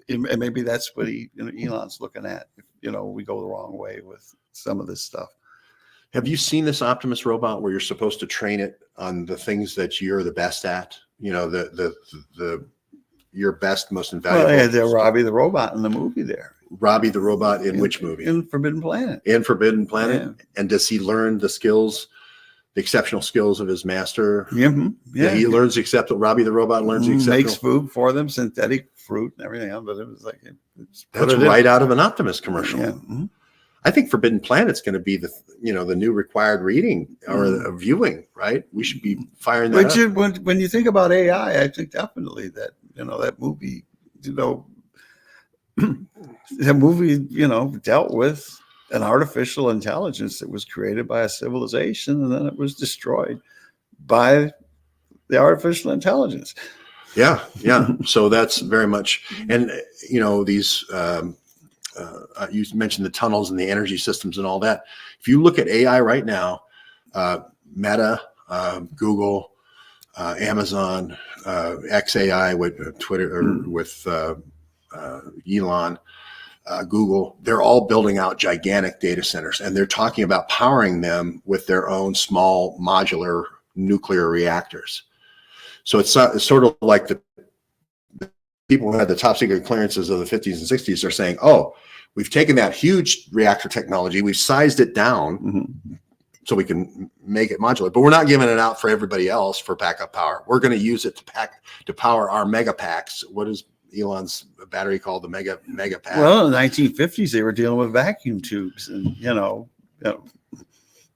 And maybe that's what Elon's looking at. If, we go the wrong way with some of this stuff. Have you seen this Optimus robot where you're supposed to train it on the things that you're the best at? Your best, most invaluable. Well, they had Robbie the robot in the movie there. Robbie the robot in which movie? In Forbidden Planet. In Forbidden Planet? Yeah. And does he learn the skills, the exceptional skills of his master? Yeah. He learns Robbie the robot learns the exceptional. Makes food for them, synthetic fruit and everything else. But it was like, that's right out of an Optimus commercial. Yeah. Mm-hmm. I think Forbidden Planet's going to be the new required reading or viewing, right? We should be firing that up. When you think about AI, I think definitely that, that movie, the movie, dealt with an artificial intelligence that was created by a civilization, and then it was destroyed by the artificial intelligence. Yeah. So that's very much, and these. You mentioned the tunnels and the energy systems and all that. If you look at AI right now, Meta, Google, Amazon, XAI with Twitter or with Elon, Google, they're all building out gigantic data centers, and they're talking about powering them with their own small modular nuclear reactors. So it's sort of like the people who had the top secret clearances of the 50s and 60s are saying, oh, we've taken that huge reactor technology, we've sized it down so we can make it modular, but we're not giving it out for everybody else for backup power. We're going to use it to power our mega packs. What is Elon's battery called? The mega pack. Well, in the 1950s, they were dealing with vacuum tubes, and that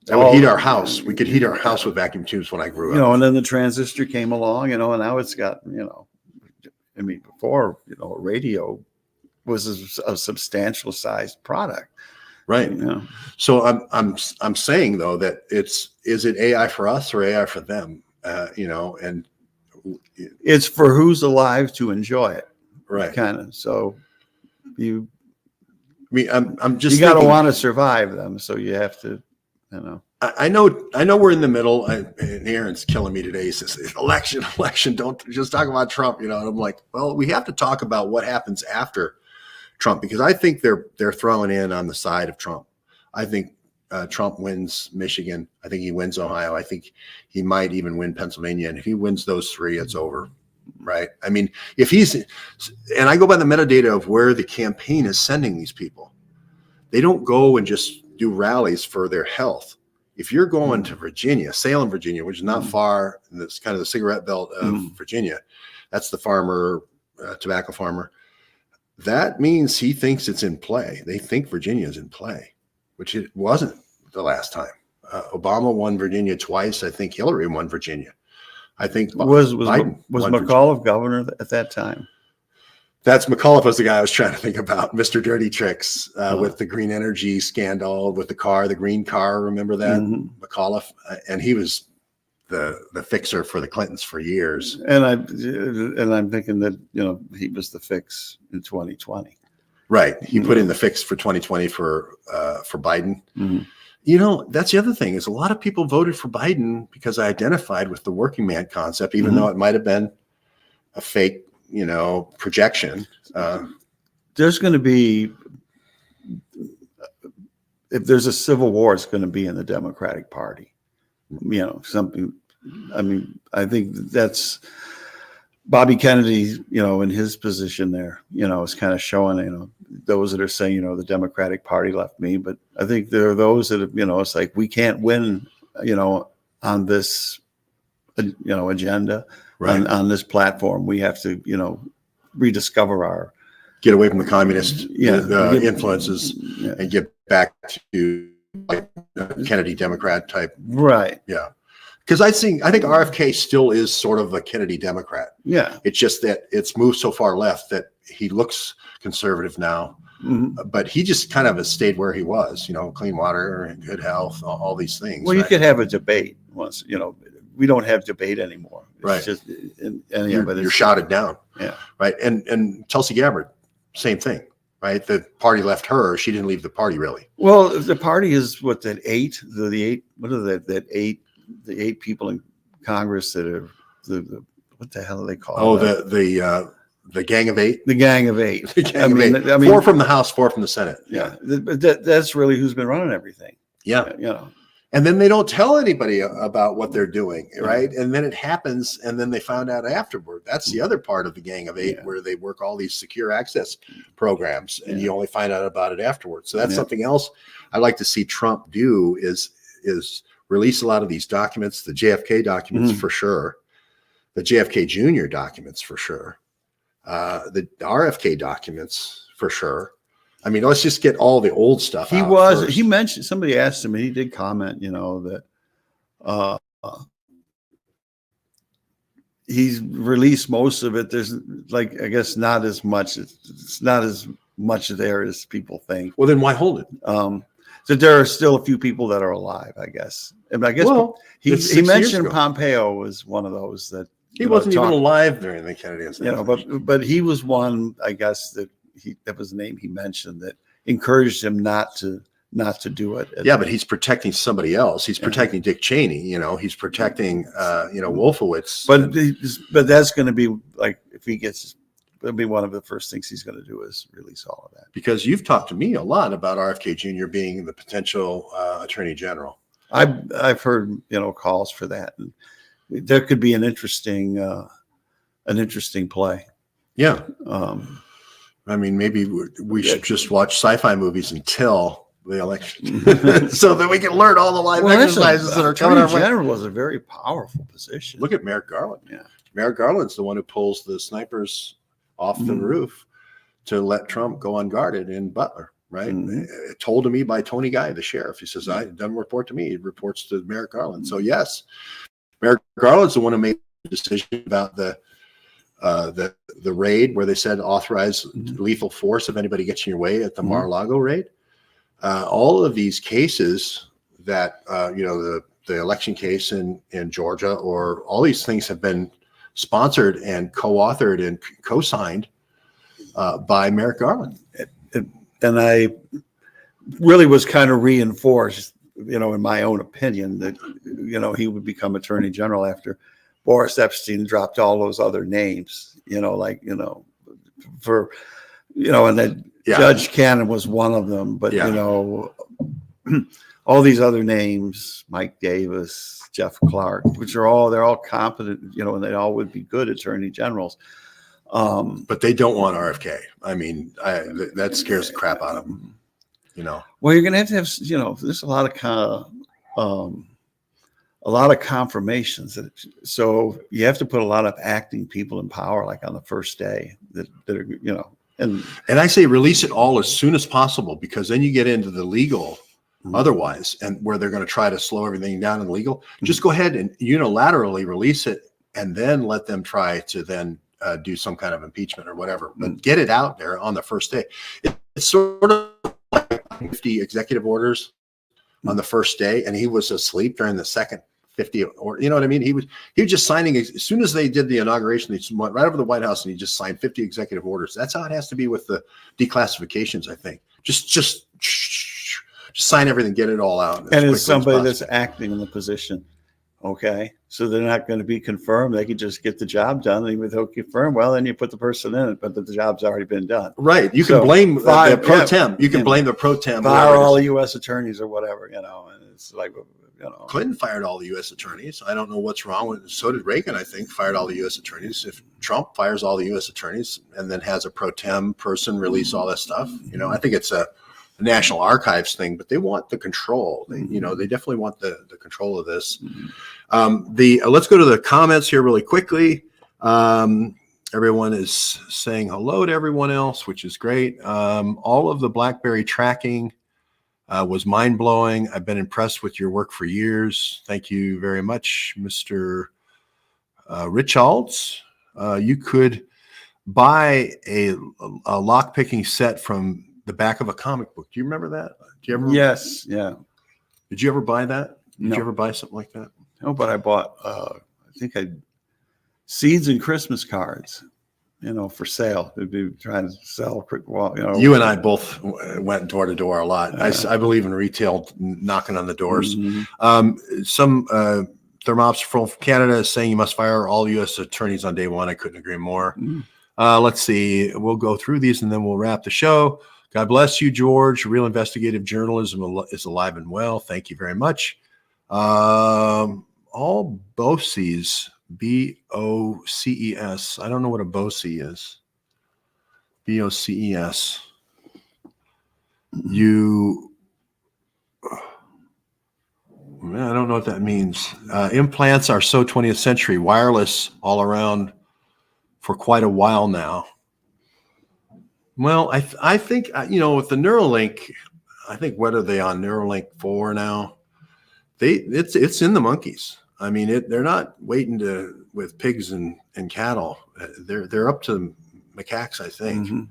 would heat our house. We could heat our house with vacuum tubes when I grew up. And then the transistor came along, and now it's got, before, a radio was a substantial sized product. Right. So I'm saying though that is it AI for us or AI for them? And it's for who's alive to enjoy it. Right. Kind of. So I'm just. You got to want to survive them, so you have to. I know we're in the middle, and Aaron's killing me today. He says, election, don't just talk about Trump, and I'm like, well, we have to talk about what happens after Trump, because I think they're throwing in on the side of Trump. I think Trump wins Michigan. I think he wins Ohio. I think he might even win Pennsylvania. And if he wins those three, it's over, right? I mean, and I go by the metadata of where the campaign is sending these people. They don't go and just do rallies for their health. If you're going to Virginia, Salem, Virginia, which is not far, and it's kind of the cigarette belt of Virginia, that's the farmer, tobacco farmer. That means he thinks it's in play. They think Virginia is in play, which it wasn't the last time. Obama won Virginia twice. I think Hillary won Virginia. I think was McAuliffe governor at that time? That's McAuliffe was the guy I was trying to think about. Mr. Dirty Tricks with the green energy scandal with the green car. Remember that? McAuliffe, and he was the fixer for the Clintons for years. And I'm thinking that he was the fix in 2020. Right. He put in the fix for 2020 for Biden. That's the other thing is a lot of people voted for Biden because I identified with the working man concept, even though it might have been a fake, projection. There's going to be, if there's a civil war, it's going to be in the Democratic Party. you know, something. I mean, I think that's Bobby Kennedy, you know, in his position there, you know, is kind of showing, you know, those that are saying, you know, the Democratic Party left me. But I think there are those that have, you know, it's like we can't win, you know, on this, you know, agenda, Right. on this platform. We have to, you know, rediscover our Get away from the communist Yeah. influences Yeah. and get back to like Kennedy Democrat type. Right. Yeah. Because I think RFK still is sort of a Kennedy Democrat. Yeah. It's just that it's moved so far left that he looks conservative now, but he just kind of has stayed where he was, you know, clean water and good health, all these things. Well, you could have a debate once, you know, we don't have debate anymore. It's Right. just, You're shouted down. Yeah. Right. And Tulsi Gabbard, same thing. Right. The party left her. She didn't leave the party really. Well, the party is what, that eight, the eight, what are that eight, the eight people in Congress that are the what the hell are they called? Oh, the Gang of Eight. The Gang of Eight. The Gang of Eight. I mean, 4 from the House, 4 from the Senate. Yeah. But that's really who's been running everything. Yeah. You know. And then they don't tell anybody about what they're doing, right? And then it happens, and then they found out afterward. That's the other part of the Gang of Eight, where they work all these secure access programs, and you only find out about it afterwards. So that's something else I'd like to see Trump do is release a lot of these documents, the JFK documents for sure, the JFK Jr. documents for sure, the RFK documents for sure. I mean, let's just get all the old stuff. He mentioned, somebody asked him, and he did comment, you know, that he's released most of it. There's like, I guess not as much. It's not as much there as people think. Well, then why hold it? So there are still a few people that are alive, I guess. And I guess he mentioned Pompeo was one of those that he wasn't even alive during the Kennedy assassination. You know, but he was one, I guess, that was the name he mentioned that encouraged him not to do it. Yeah, but he's protecting somebody else. He's protecting Dick Cheney. You know, he's protecting you know, Wolfowitz. But that's going to be like, if he gets, it'll be one of the first things he's going to do is release all of that. Because you've talked to me a lot about RFK Jr. being the potential Attorney General. I've heard, you know, calls for that, and there could be an interesting play. Yeah. I mean, maybe we should just watch sci-fi movies until the election, so that we can learn all the live exercises that are coming our way. Attorney General is a very powerful position. Look at Merrick Garland. Yeah, Merrick Garland's the one who pulls the snipers off the roof to let Trump go unguarded in Butler. Right, told to me by Tony Guy, the sheriff. He says, "I doesn't report to me; it reports to Merrick Garland." So yes, Merrick Garland's the one who made the decision about the raid where they said authorize lethal force if anybody gets in your way at the Mar-a-Lago raid. All of these cases that you know, the election case in Georgia, or all these things have been sponsored and co-authored and co-signed by Merrick Garland. And I really was kind of reinforced, you know, in my own opinion, that, you know, he would become Attorney General after Boris Epstein dropped all those other names, you know, like, you know, for, you know, and that Judge Cannon was one of them, but, you know, all these other names, Mike Davis, Jeff Clark, which they're all competent, you know, and they all would be good attorney generals. But they don't want RFK. I mean, that scares the crap out of them, you know. Well, you're going to have, you know, there's a lot of confirmations. So you have to put a lot of acting people in power, like on the first day that are, you know, and I say release it all as soon as possible, because then you get into the legal otherwise, and where they're going to try to slow everything down in legal. Just go ahead and unilaterally release it, and then let them try to then do some kind of impeachment or whatever, but get it out there on the first day. It's sort of like 50 executive orders on the first day, and he was asleep during the second 50, or you know what I mean? He was just signing as soon as they did the inauguration. He went right over the White House and he just signed 50 executive orders. That's how it has to be with the declassifications, I think. Just sign everything, get it all out. And as somebody that's acting in the position, okay, so they're not going to be confirmed. They could just get the job done. And if they'll confirm, well, then you put the person in it, but the job's already been done. Right. You can blame the pro tem. You can blame the pro tem. Fire all the U.S. attorneys or whatever, you know. And it's like, Clinton fired all the U.S. attorneys. I don't know what's wrong with it. So did Reagan, I think, fired all the U.S. attorneys. If Trump fires all the U.S. attorneys and then has a pro tem person release all that stuff, I think it's a National Archives thing, but they want the control. They definitely want the control of this. Let's go to the comments here really quickly. Everyone is saying hello to everyone else, which is great. All of the BlackBerry tracking was mind-blowing. I've been impressed with your work for years. Thank you very much, Mr. Richalds. You could buy a lock-picking set from the back of a comic book. Do you remember that? Do you ever? Yes. Yeah. Did you ever buy that? Did No. you ever buy something like that? No, but I bought, seeds and Christmas cards, for sale. They'd be trying to sell. Well, You and I both went door to door a lot. I believe in retail, knocking on the doors. Some Thermops from Canada is saying you must fire all U.S. attorneys on day one. I couldn't agree more. Let's see. We'll go through these and then we'll wrap the show. God bless you, George. Real investigative journalism is alive and well. Thank you very much. All BOCES, BOCES. I don't know what a BOCE is. BOCES. I don't know what that means. Implants are so 20th century, wireless all around for quite a while now. Well, I think, with the Neuralink, I think, what are they on Neuralink 4 now? It's in the monkeys. I mean, they're not waiting with pigs and cattle. They're up to macaques, I think.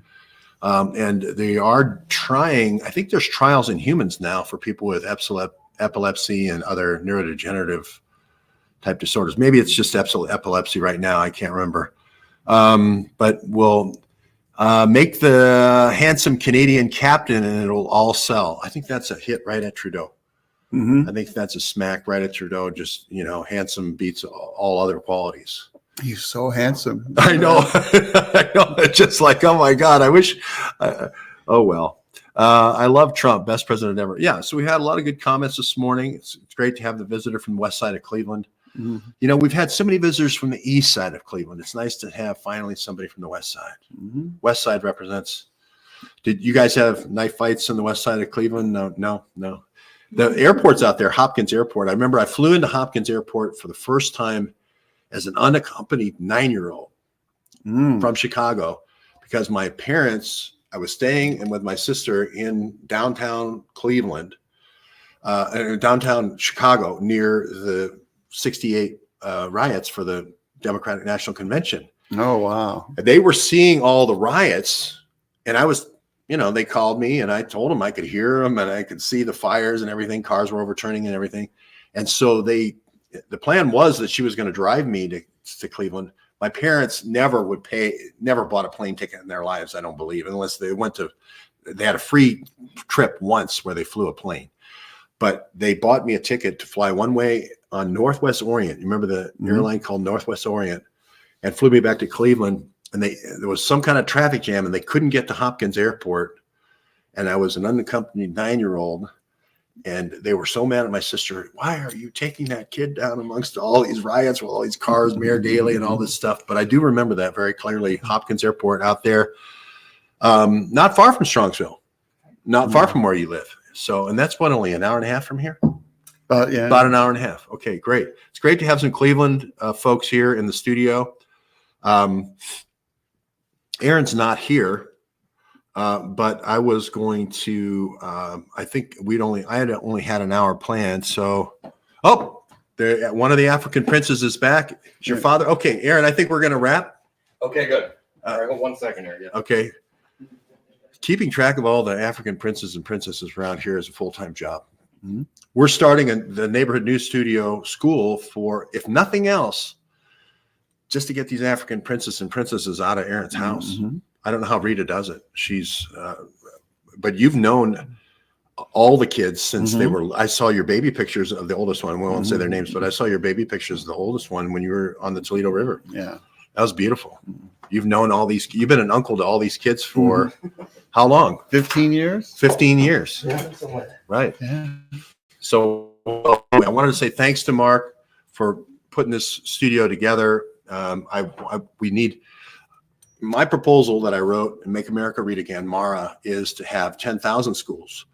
And they are trying, I think there's trials in humans now for people with epilepsy and other neurodegenerative type disorders. Maybe it's just epilepsy right now. I can't remember. But we'll make the handsome Canadian captain and it'll all sell. I think that's a hit right at Trudeau. I think that's a smack right at Trudeau. Just, handsome beats all other qualities. He's so handsome. I know. I know. It's just like, oh my God, I wish. Oh, well. I love Trump, best president ever. Yeah. So we had a lot of good comments this morning. It's great to have the visitor from the west side of Cleveland. We've had so many visitors from the east side of Cleveland. It's nice to have finally somebody from the west side. West side represents. Did you guys have knife fights on the west side of Cleveland? No. The airport's out there, Hopkins Airport. I remember I flew into Hopkins Airport for the first time as an unaccompanied 9-year-old from Chicago because my parents, I was staying with my sister in downtown Cleveland, downtown Chicago near the 68 riots for the Democratic National Convention. Oh, wow. They were seeing all the riots and I was, they called me and I told them I could hear them and I could see the fires and everything. Cars were overturning and everything. And so the plan was that she was going to drive me to Cleveland. My parents never bought a plane ticket in their lives, I don't believe, unless they had a free trip once where they flew a plane. But they bought me a ticket to fly one way on Northwest Orient. You remember the airline called Northwest Orient, and flew me back to Cleveland. And there was some kind of traffic jam and they couldn't get to Hopkins Airport. And I was an unaccompanied 9-year-old. And they were so mad at my sister. Why are you taking that kid down amongst all these riots with all these cars, Mayor Daley and all this stuff? But I do remember that very clearly. Hopkins Airport out there, not far from Strongsville, not far from where you live. So, and that's only an hour and a half from here? Yeah. About an hour and a half. Okay, great. It's great to have some Cleveland folks here in the studio. Aaron's not here, but I was going to. I think I had only had an hour planned. So, one of the African princes is back. Is your father? Okay, Aaron. I think we're going to wrap. Okay, good. All right, 1 second here. Yeah. Okay. Keeping track of all the African princes and princesses around here is a full-time job. We're starting the neighborhood news studio school for, if nothing else, just to get these African princes and princesses out of Aaron's house. I don't know how Rita does it. But you've known all the kids since they were, I saw your baby pictures of the oldest one. We won't say their names, but I saw your baby pictures of the oldest one when you were on the Toledo River. Yeah. That was beautiful. You've known you've been an uncle to all these kids for how long? 15 years? 15 years. Yeah, somewhere. Right. Yeah. So I wanted to say thanks to Mark for putting this studio together. We need, my proposal that I wrote in Make America Read Again, Mara, is to have 10,000 schools,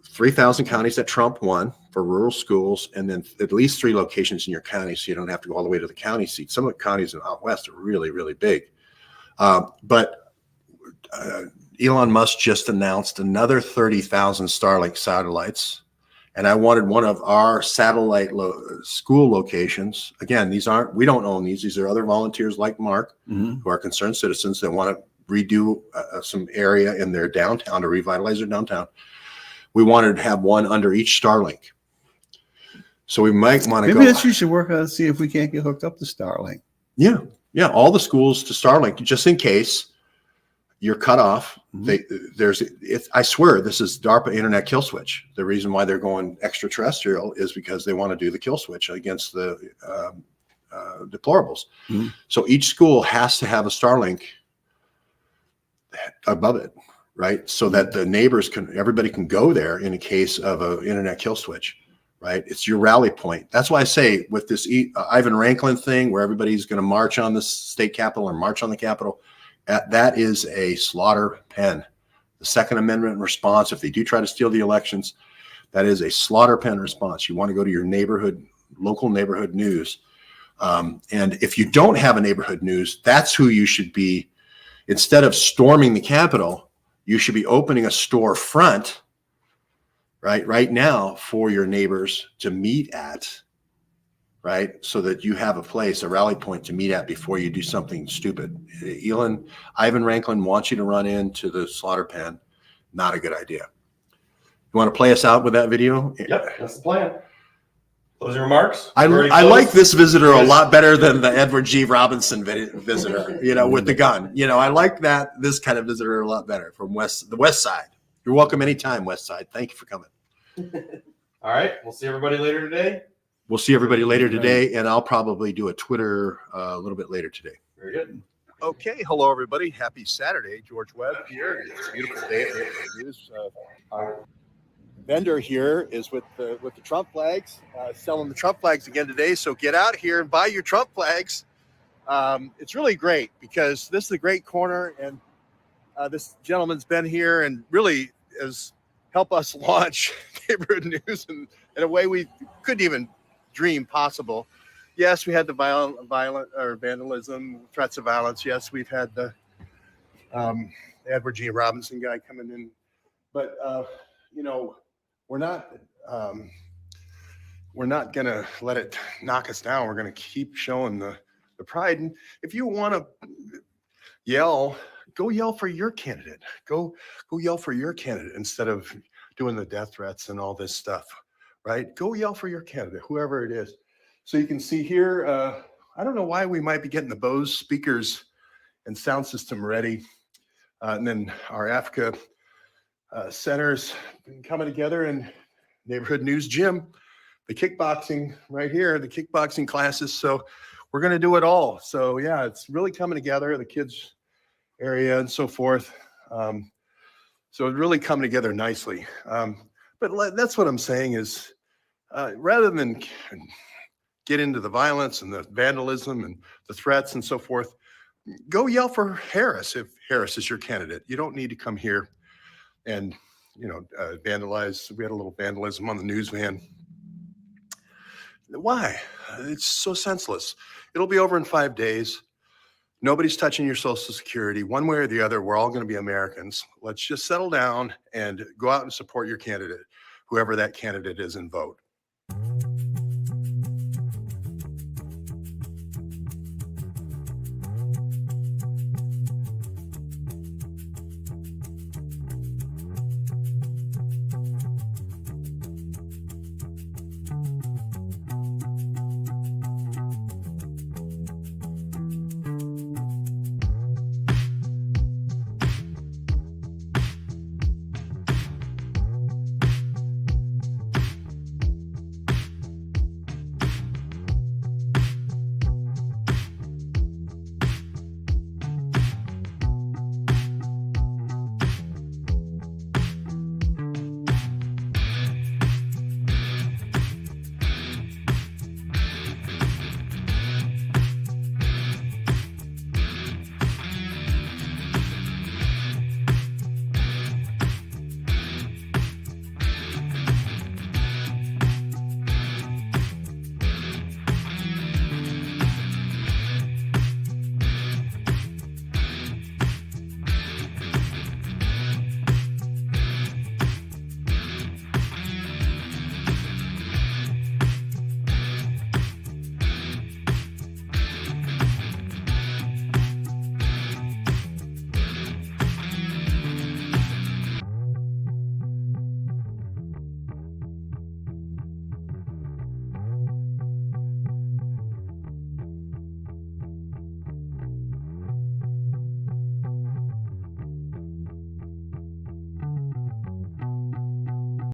3,000 counties that Trump won for rural schools, and then at least 3 locations in your county, so you don't have to go all the way to the county seat. Some of the counties in out west are really, really big. But Elon Musk just announced another 30,000 Starlink satellites. And I wanted one of our satellite school locations. Again, we don't own these. These are other volunteers like Mark, who are concerned citizens that want to redo some area in their downtown to revitalize their downtown. We wanted to have one under each Starlink. So we might want to go. Maybe that's you should work on and see if we can't get hooked up to Starlink. Yeah. Yeah. All the schools to Starlink, just in case you're cut off. I swear this is DARPA internet kill switch. The reason why they're going extraterrestrial is because they want to do the kill switch against the deplorables. So each school has to have a Starlink above it, right? So that the neighbors everybody can go there in a case of an internet kill switch, right? It's your rally point. That's why I say with this Ivan Ranklin thing where everybody's going to march on the state capitol or march on the Capitol, that is a slaughter pen. The Second Amendment response, if they do try to steal the elections, that is a slaughter pen response. You want to go to your neighborhood, local neighborhood news. And if you don't have a neighborhood news, that's who you should be. Instead of storming the Capitol, you should be opening a storefront right now for your neighbors to meet at, right? So that you have a place, a rally point to meet at before you do something stupid. Ivan Ranklin wants you to run into the slaughter pen. Not a good idea. You want to play us out with that video? Yep, that's the plan. Closing remarks? I like this visitor a lot better than the Edward G. Robinson visitor, with the gun. I like this kind of visitor a lot better from the West Side. You're welcome anytime, West Side. Thank you for coming. All right, we'll see everybody later today. We'll see everybody later today, and I'll probably do a Twitter a little bit later today. Very good. Okay, hello everybody. Happy Saturday. George Webb here. It's a beautiful day at the news. Our vendor here is with the Trump flags, selling the Trump flags again today. So get out here and buy your Trump flags. It's really great because this is a great corner, and this gentleman's been here and really has helped us launch neighborhood news in a way we couldn't even dream possible. Yes, we had the violent or vandalism, threats of violence. Yes, we've had the Edward G. Robinson guy coming in, but we're not gonna let it knock us down. We're gonna keep showing the pride. And if you want to yell, go yell for your candidate. Go yell for your candidate instead of doing the death threats and all this stuff. Right? Go yell for your candidate, whoever it is. So you can see here, I don't know why we might be getting the Bose speakers and sound system ready. And then our Africa centers been coming together, and neighborhood news gym, the kickboxing right here, the kickboxing classes. So we're going to do it all. So yeah, it's really coming together, the kids area and so forth. So it's really coming together nicely. But that's what I'm saying is, rather than get into the violence and the vandalism and the threats and so forth, go yell for Harris if Harris is your candidate. You don't need to come here and vandalize. We had a little vandalism on the news van. Why? It's so senseless. It'll be over in 5 days. Nobody's touching your Social Security. One way or the other, we're all going to be Americans. Let's just settle down and go out and support your candidate, whoever that candidate is, and vote.